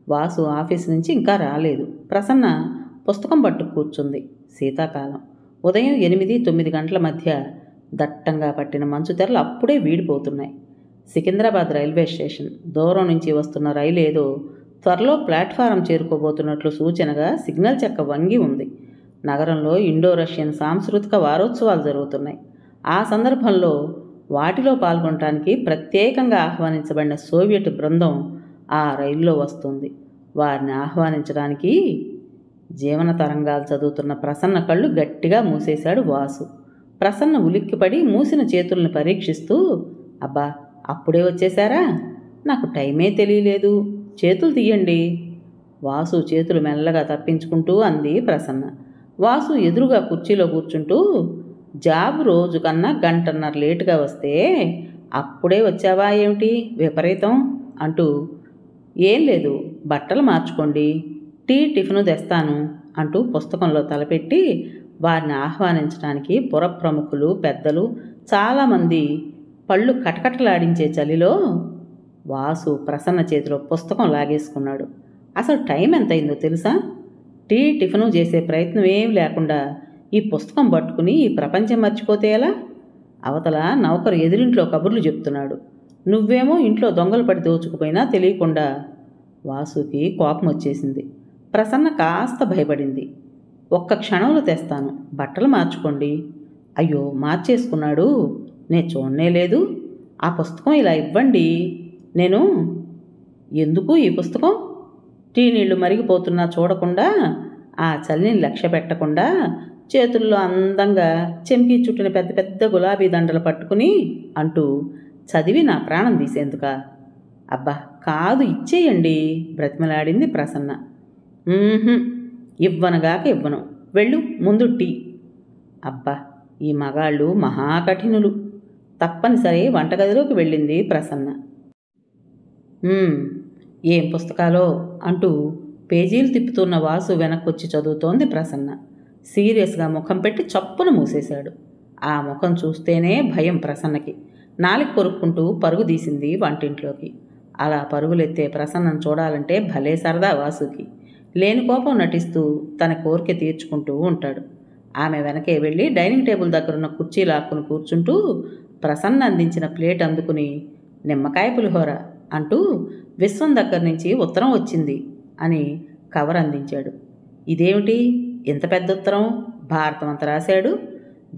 వాసు ఆఫీస్ నుంచి ఇంకా రాలేదు. ప్రసన్న పుస్తకం పట్టు కూర్చుంది. శీతాకాలం. ఉదయం 8-9 గంటల మధ్య దట్టంగా పట్టిన మంచు తెరలు అప్పుడే వీడిపోతున్నాయి. Secunderabad railway station. దూరం నుంచి వస్తున్న రైలు ఏదో త్వరలో ప్లాట్ఫారం చేరుకోబోతున్నట్లు సూచనగా సిగ్నల్ చెక్క వంగి ఉంది. నగరంలో ఇండో రష్యన్ సాంస్కృతిక వారోత్సవాలు జరుగుతున్నాయి. ఆ సందర్భంలో వాటిలో పాల్గొనడానికి ప్రత్యేకంగా ఆహ్వానించబడిన సోవియట్ బృందం ఆ రైల్లో వస్తుంది. వారిని ఆహ్వానించడానికి జీవన తరంగాలు చదువుతున్న ప్రసన్న కళ్ళు గట్టిగా మూసేశాడు వాసు. ప్రసన్న ఉలిక్కిపడి మూసిన చేతుల్ని పరీక్షిస్తూ, అబ్బా అప్పుడే వచ్చేశారా? నాకు టైమే తెలియలేదు. చేతులు తీయండి. వాసు చేతులు మెల్లగా తప్పించుకుంటూ అంది ప్రసన్న. వాసు ఎదురుగా కుర్చీలో కూర్చుంటూ, జాబ్ రోజు కన్నా గంటన్నర లేటుగా వస్తే అప్పుడే వచ్చావా ఏమిటి విపరీతం అంటూ, ఏం లేదు బట్టలు మార్చుకోండి, టిఫిను తెస్తాను అంటూ పుస్తకంలో తలపెట్టి వారిని ఆహ్వానించడానికి పురప్రముఖులు పెద్దలు చాలామంది పళ్ళు కటకటలాడించే చలిలో వాసు ప్రసన్న చేతిలో పుస్తకం లాగేసుకున్నాడు. అసలు టైం ఎంతయిందో తెలుసా? టిఫిను చేసే ప్రయత్నం ఏం లేకుండా ఈ పుస్తకం పట్టుకుని ఈ ప్రపంచం మర్చిపోతే ఎలా? అవతల నౌకరు ఎదురింట్లో కబుర్లు చెప్తున్నాడు. నువ్వేమో ఇంట్లో దొంగలు పడి దోచుకుపోయినా తెలియకుండా. వాసుకి కోపం వచ్చేసింది. ప్రసన్న కాస్త భయపడింది. ఒక్క క్షణంలో తెస్తాను, బట్టలు మార్చుకోండి. అయ్యో మార్చేసుకున్నాడు, నేను చూడనే లేదు. ఆ పుస్తకం ఇలా ఇవ్వండి. నేను ఎందుకు ఈ పుస్తకం? నీళ్లు మరిగిపోతున్నా చూడకుండా, ఆ చలిని లక్ష్య పెట్టకుండా చేతుల్లో అందంగా చెంకి చుట్టిన పెద్ద పెద్ద గులాబీ దండలు పట్టుకుని అంటూ చదివి నా ప్రాణం తీసేందుకా? అబ్బా కాదు, ఇచ్చేయండి బ్రతిమలాడింది ప్రసన్న. ఇవ్వనుగాక ఇవ్వను, వెళ్ళు ముందు టీ. అబ్బా ఈ మగాళ్ళు మహాకఠినులు. తప్పనిసరి వంటగదిలోకి వెళ్ళింది ప్రసన్న. ఏం పుస్తకాలో అంటూ పేజీలు తిప్పుతున్న వాసు వెనక్కొచ్చి చదువుతోంది ప్రసన్న. సీరియస్గా ముఖం పెట్టి చప్పున మూసేశాడు. ఆ ముఖం చూస్తేనే భయం ప్రసన్నకి. నాలిక కొరుక్కుంటూ పరుగు తీసింది వంటింట్లోకి. అలా పరుగులెత్తే ప్రసన్నను చూడాలంటే భలే సరదా వాసుకి. లేని కోపం నటిస్తూ తన కోరిక తీర్చుకుంటూ ఉంటాడు. ఆమె వెనకే వెళ్ళి డైనింగ్ టేబుల్ దగ్గరున్న కుర్చీ లాక్కుని కూర్చుంటూ ప్రసన్న అందించిన ప్లేట్ అందుకుని, నిమ్మకాయ పులిహోర అంటూ విశ్వం దగ్గర నుంచి ఉత్తరం వచ్చింది అని కవర్ అందించాడు. ఇదేమిటి ఇంత పెద్ద ఉత్తరం? భారతం అంత రాశాడు.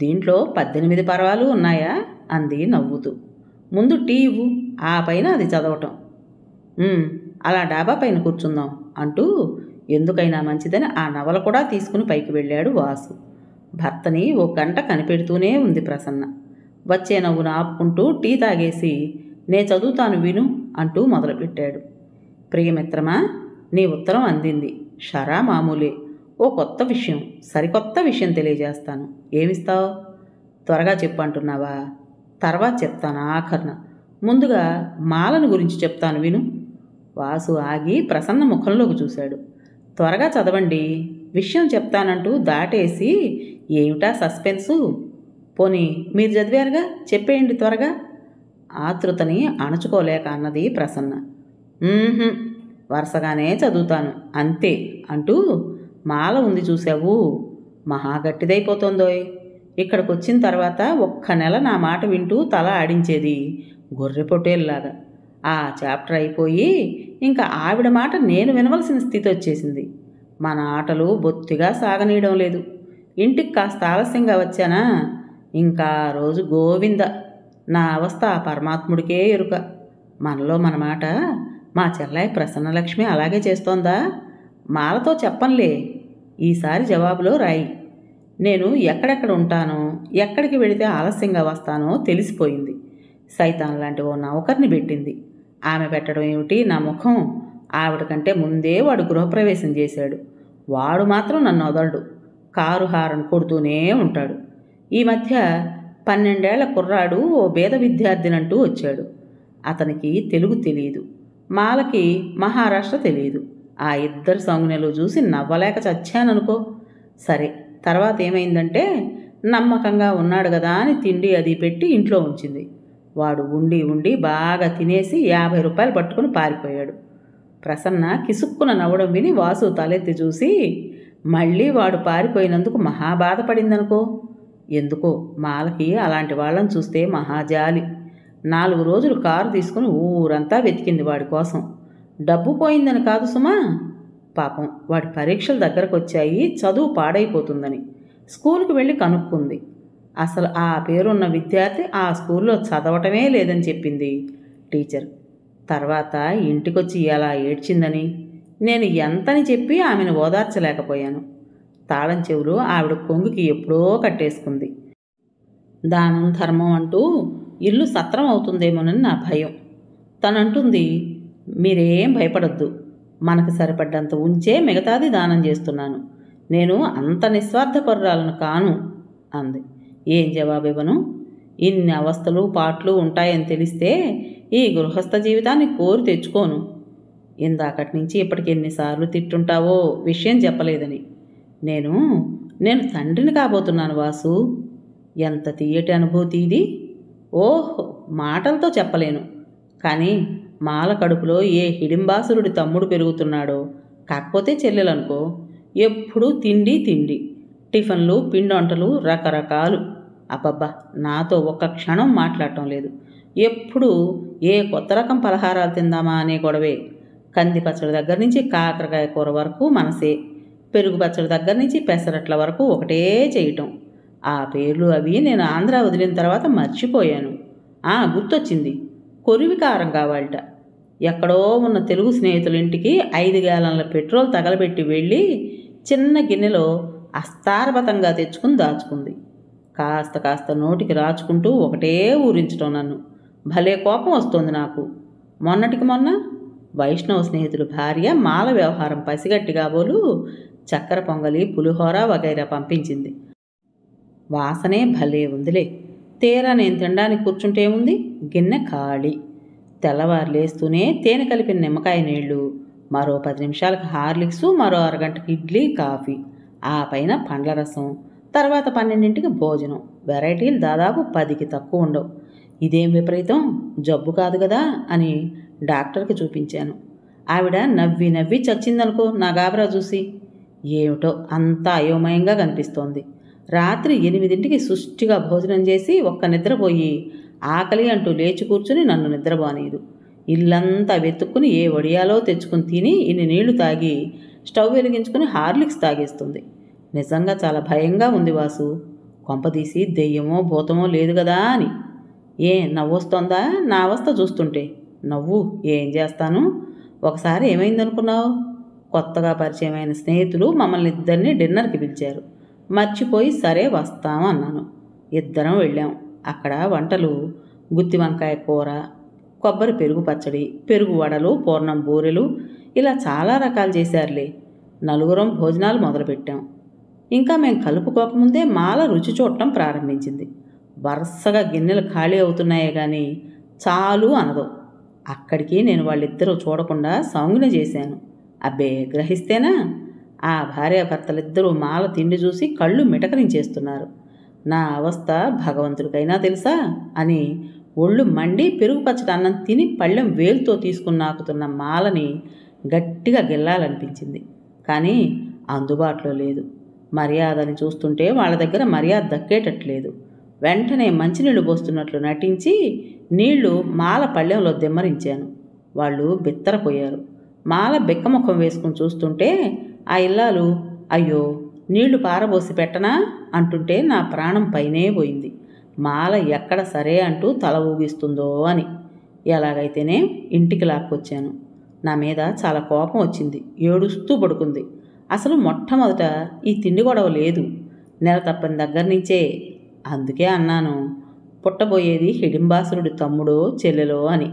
దీంట్లో 18 పర్వాలు ఉన్నాయా అంది నవ్వుతూ. ముందు టీ ఇవ్వు, ఆ పైన అది చదవటం. అలా డాబా పైన కూర్చుందాం అంటూ ఎందుకైనా మంచిదని ఆ నవల కూడా తీసుకుని పైకి వెళ్ళాడు వాసు. భర్తని ఓ గంట కనిపెడుతూనే ఉంది ప్రసన్న. వచ్చే నవ్వును ఆపుకుంటూ టీ తాగేసి, నే చదువుతాను విను అంటూ మొదలుపెట్టాడు. ప్రియమిత్రమా, నీ ఉత్తరం అందింది. షరా మామూలే. ఓ కొత్త విషయం, సరికొత్త విషయం తెలియజేస్తాను. ఏమిస్తావు? త్వరగా చెప్పంటున్నావా? తర్వాత చెప్తాను ఆఖర్న. ముందుగా మాలను గురించి చెప్తాను విను. వాసు ఆగి ప్రసన్న ముఖంలోకి చూశాడు. త్వరగా చదవండి, విషయం చెప్తానంటూ దాటేసి ఏమిటా సస్పెన్సు? పోనీ మీరు చదివారుగా, చెప్పేయండి త్వరగా. ఆతృతని అణచుకోలేక అన్నది ప్రసన్న. వరుసగానే చదువుతాను అంతే అంటూ మాల ఉంది చూసావు, మహా గట్టిదైపోతుందోయ్. ఇక్కడికి వచ్చిన తర్వాత ఒక్క నెల నా మాట వింటూ తల ఆడించేది గొర్రె పొట్టేల్లాగా. ఆ చాప్టర్ అయిపోయి ఇంకా ఆవిడ మాట నేను వినవలసిన స్థితి వచ్చేసింది. మన ఆటలు బొత్తిగా సాగనీయడం లేదు. ఇంటికి కాస్త ఆలస్యంగా వచ్చానా, ఇంకా రోజు గోవింద. నా అవస్థ ఆ పరమాత్ముడికే ఎరుక. మనలో మన మాట మా చెల్లాయి ప్రసన్నలక్ష్మి అలాగే చేస్తోందా? మాలతో చెప్పంలే, ఈసారి జవాబులో రాయి. నేను ఎక్కడెక్కడ ఉంటానో, ఎక్కడికి వెళితే ఆలస్యంగా వస్తానో తెలిసిపోయింది. సైతాన్ లాంటి ఓ నౌకర్ని పెట్టింది. ఆమె పెట్టడం ఏమిటి నా ముఖం? ఆవిడ కంటే ముందే వాడు గృహప్రవేశం చేశాడు. వాడు మాత్రం నన్ను వదలడు. కారు హారన్ కొడుతూనే ఉంటాడు. ఈ మధ్య 12 ఏళ్ల కుర్రాడు ఓ పేద విద్యార్థినంటూ వచ్చాడు. అతనికి తెలుగు తెలియదు, మాలకి మహారాష్ట్ర తెలియదు. ఆ ఇద్దరు సంజ్ఞలు చూసి నవ్వలేక చచ్చాననుకో. సరే, తర్వాత ఏమైందంటే నమ్మకంగా ఉన్నాడు కదా అని తిండి అది పెట్టి ఇంట్లో ఉంచింది. వాడు ఉండి ఉండి బాగా తినేసి 50 రూపాయలు పట్టుకుని పారిపోయాడు. ప్రసన్న కిసుక్కున నవ్వడం విని వాసు తలెత్తి చూసి మళ్ళీ వాడు పారిపోయినందుకు మహా బాధపడిందనుకో. ఎందుకో మాలకి అలాంటి వాళ్ళని చూస్తే మహాజాలి. 4 రోజులు కారు తీసుకుని ఊరంతా వెతికింది వాడి కోసం. డబ్బు పోయిందని కాదు సుమా, పాపం వాడి పరీక్షలు దగ్గరకు వచ్చాయి, చదువు పాడైపోతుందని స్కూల్కి వెళ్ళి కనుక్కుంది. అసలు ఆ పేరున్న విద్యార్థి ఆ స్కూల్లో చదవటమే లేదని చెప్పింది టీచర్. తర్వాత ఇంటికొచ్చి ఎలా ఏడ్చిందని నేను ఎంతని చెప్పి ఆమెను ఓదార్చలేకపోయాను. తాళం చెవులు ఆవిడ కొంగుకి ఎప్పుడో కట్టేసుకుంది. దానం ధర్మం అంటూ ఇల్లు సత్రం అవుతుందేమోనని నా భయం. తనంటుంది, మీరేం భయపడొద్దు, మనకు సరిపడ్డంత ఉంచే మిగతాది దానం చేస్తున్నాను. నేను అంత నిస్వార్థపరురాలను కాను అంది. ఏం జవాబివ్వను? ఇన్ని అవస్థలు పాట్లు ఉంటాయని తెలిస్తే ఈ గృహస్థ జీవితాన్ని కోరి తెచ్చుకోను. ఇందాకటి నుంచి ఇప్పటికి ఎన్నిసార్లు తిట్టుంటావో విషయం చెప్పలేదని. నేను తండ్రిని కాబోతున్నాను వాసు. ఎంత తీయటి అనుభూతి ఇది! ఓహో, మాటలతో చెప్పలేను. కానీ మాల కడుపులో ఏ హిడింబాసురుడి తమ్ముడు పెరుగుతున్నాడో, కాకపోతే చెల్లెలనుకో, ఎప్పుడూ తిండి తిండి, టిఫిన్లు పిండొంటలు రకరకాలు. అబ్బబ్బా, నాతో ఒక్క క్షణం మాట్లాడటం లేదు. ఎప్పుడూ ఏ కొత్త రకం పలహారాలు తిందామా అనే గొడవే. కంది పచ్చడి దగ్గర నుంచి కాకరకాయ కూర వరకు మనసే. పెరుగు పచ్చడి దగ్గర నుంచి పెసరట్ల వరకు ఒకటే చేయటం. ఆ పేర్లు అవి నేను ఆంధ్ర వదిలిన తర్వాత మర్చిపోయాను. గుర్తొచ్చింది, కొరివి కారం కావాలట. ఎక్కడో ఉన్న తెలుగు స్నేహితులింటికి 5 గ్యాలన్ల పెట్రోల్ తగలబెట్టి వెళ్ళి చిన్న గిన్నెలో అస్తారబతంగా తెచ్చుకుని దాచుకుంది. కాస్త కాస్త నోటికి రాచుకుంటూ ఒకటే ఊరించడం నన్ను. భలే కోపం వస్తోంది నాకు. మొన్నటికి మొన్న వైష్ణవ స్నేహితుడు భార్య మాల వ్యవహారం పసిగట్టి కాబోలు చక్కెర పొంగలి, పులిహోర వగైరా పంపించింది. వాసనే భలే ఉందిలే. తీరా నేను తినడానికి కూర్చుంటే ఉంది, గిన్నె ఖాళీ. తెల్లవారు లేస్తూనే తేనె కలిపిన నిమ్మకాయ నీళ్లు, మరో 10 నిమిషాలకు హార్లిక్సు, మరో అరగంటకి ఇడ్లీ కాఫీ, ఆ పైన పండ్ల రసం. తర్వాత 12ంటికి భోజనం. వెరైటీలు దాదాపు 10కి తక్కువ ఉండవు. ఇదేం విపరీతం, జబ్బు కాదు కదా అని డాక్టర్కి చూపించాను. ఆవిడ నవ్వి నవ్వి చచ్చిందనుకో నా గాబరా చూసి. ఏమిటో అంతా అయోమయంగా కనిపిస్తోంది. రాత్రి 8ంటికి సుష్టిగా భోజనం చేసి ఒక్క నిద్రపోయి ఆకలి అంటూ లేచి కూర్చుని నన్ను నిద్రపోనీదు. ఇల్లంతా వెతుక్కుని ఏ వడియాలో తెచ్చుకుని తిని ఇన్ని నీళ్లు తాగి స్టవ్ వెలిగించుకుని హార్లిక్స్ తాగేస్తుంది. నిజంగా చాలా భయంగా ఉంది వాసు. కొంపదీసి దెయ్యమో భూతమో లేదు కదా అని. నవ్వొస్తోందా నా అవస్థ చూస్తుంటే? నవ్వు, ఏం చేస్తాను. ఒకసారి ఏమైందనుకున్నావు? కొత్తగా పరిచయమైన స్నేహితులు మమ్మల్ని ఇద్దరిని డిన్నర్కి పిలిచారు. మర్చిపోయి సరే వస్తాము అన్నాను. ఇద్దరం వెళ్ళాం. అక్కడ వంటలు గుత్తి వంకాయ కూర, కొబ్బరి పెరుగు పచ్చడి, పెరుగు వడలు, పూర్ణం బూరెలు, ఇలా చాలా రకాలు చేశారులే. 4 భోజనాలు మొదలుపెట్టాం. ఇంకా మేము కలుపుకోకముందే మాల రుచి చూడటం ప్రారంభించింది. వరుసగా గిన్నెలు ఖాళీ అవుతున్నాయే కానీ చాలు అనదు. అక్కడికి నేను వాళ్ళిద్దరూ చూడకుండా సంజ్ఞ చేశాను. అబ్బే, గ్రహిస్తేనా? ఆ భార్యాభర్తలిద్దరూ మాల తిండి చూసి కళ్ళు మిటకరించేస్తున్నారు. నా అవస్థ భగవంతుడికైనా తెలుసా అని ఒళ్ళు మండి పెరుగు పచ్చడి అన్నం తిని పళ్ళెం వేలుతో తీసుకుని నాకుతున్న మాలని గట్టిగా గిల్లాలనిపించింది. కానీ అందుబాటులో లేదు. మర్యాదని చూస్తుంటే వాళ్ళ దగ్గర మర్యాద దక్కేటట్లేదు. వెంటనే మంచినీళ్లు పోస్తున్నట్లు నటించి నీళ్లు మాల పళ్ళెంలో దిమ్మరించాను. వాళ్ళు బిత్తరపోయారు. మాల బెక్కముఖం వేసుకుని చూస్తుంటే ఆ ఇల్లాలు అయ్యో నీళ్లు పారబోసి పెట్టనా అంటుంటే నా ప్రాణం పైనే పోయింది. మాల ఎక్కడ సరే అంటూ తల ఊగిస్తుందో అని. ఎలాగైతేనే ఇంటికి లాక్కొచ్చాను. నా మీద చాలా కోపం వచ్చింది. ఏడుస్తూ పడుకుంది. అసలు మొట్టమొదట ఈ తిండి గొడవ లేదు, నెల తప్పని దగ్గర నుంచే. అందుకే అన్నాను, పుట్టబోయేది హిడింబాసురుడి తమ్ముడో చెల్లెలో అని.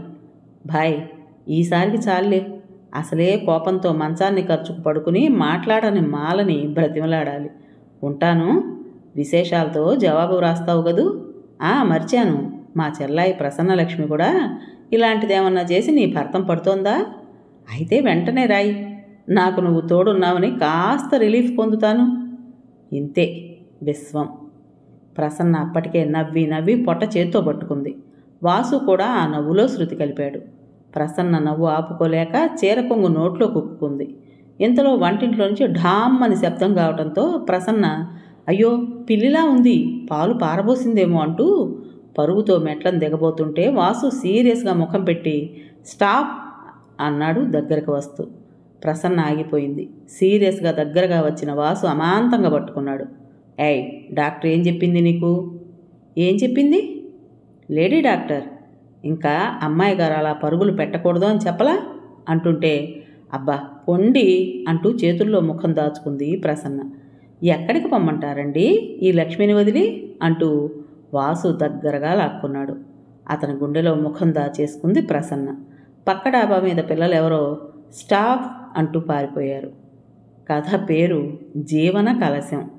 భాయ్, ఈసారికి చాలే. అసలే కోపంతో మంచాన్ని ఖర్చుకు పడుకుని మాట్లాడని మాలని బ్రతిమలాడాలి. ఉంటాను. విశేషాలతో జవాబు వ్రాస్తావు గదూ? మర్చాను. మా చెల్లాయి ప్రసన్నలక్ష్మి కూడా ఇలాంటిదేమన్నా చేసి నీ భర్తం పడుతోందా? అయితే వెంటనే రాయి. నాకు నువ్వు తోడున్నావని కాస్త రిలీఫ్ పొందుతాను. ఇంతే విశ్వం. ప్రసన్న అప్పటికే నవ్వి నవ్వి పొట్ట చేత్తో పట్టుకుంది. వాసు కూడా ఆ నవ్వులో శృతి కలిపాడు. ప్రసన్న నవ్వు ఆపుకోలేక చీరకొంగు నోట్లో కుక్కుకుంది. ఇంతలో వంటింట్లో నుంచి ఢామ్మని శబ్దం కావడంతో ప్రసన్న, అయ్యో పిల్లిలా ఉంది, పాలు పారబోసిందేమో అంటూ పరుగుతో మెట్లను దిగబోతుంటే వాసు సీరియస్గా ముఖం పెట్టి స్టాప్ అన్నాడు దగ్గరకు వస్తూ. ప్రసన్న ఆగిపోయింది. సీరియస్గా దగ్గరగా వచ్చిన వాసు అమాంతంగా పట్టుకున్నాడు. ఏయ్, డాక్టర్ ఏం చెప్పింది నీకు? ఏం చెప్పింది? Lady doctor. ఇంకా అమ్మాయి గారు అలా పరుగులు పెట్టకూడదు అని చెప్పలా అంటుంటే, అబ్బా పొండి అంటూ చేతుల్లో ముఖం దాచుకుంది ప్రసన్న. ఎక్కడికి పొమ్మంటారండి ఈ లక్ష్మిని వదిలి అంటూ వాసు దగ్గరగా లాక్కున్నాడు. అతని గుండెలో ముఖం దాచేసుకుంది ప్రసన్న. పక్క డాబా మీద పిల్లలెవరో స్టాప్ అంటూ పారిపోయారు. కథ పేరు జీవన కలశం.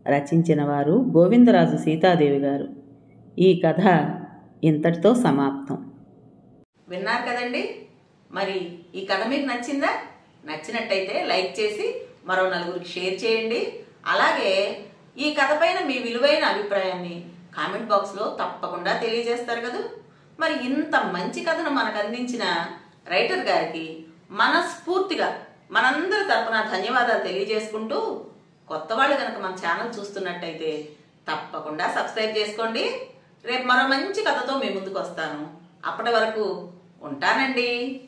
రచించిన వారు గోవిందరాజు సీతాదేవి గారు. ఈ కథ ఇంతటితో సమాప్తం. విన్నారు కదండి. మరి ఈ కథ మీకు నచ్చిందా? నచ్చినట్టయితే లైక్ చేసి మరో నలుగురికి షేర్ చేయండి. అలాగే ఈ కథ పైన మీ విలువైన అభిప్రాయాన్ని కామెంట్ బాక్స్లో తప్పకుండా తెలియజేస్తారు కదా. మరి ఇంత మంచి కథను మనకు అందించిన రైటర్ గారికి మనస్ఫూర్తిగా మనందరి తరపున ధన్యవాదాలు తెలియజేసుకుంటూ, కొత్త వాళ్ళు కనుక మన ఛానల్ చూస్తున్నట్టయితే తప్పకుండా సబ్స్క్రైబ్ చేసుకోండి. రేపు మరో మంచి కథతో మీ ముందుకు వస్తాను. అప్పటి వరకు ఉంటానండి.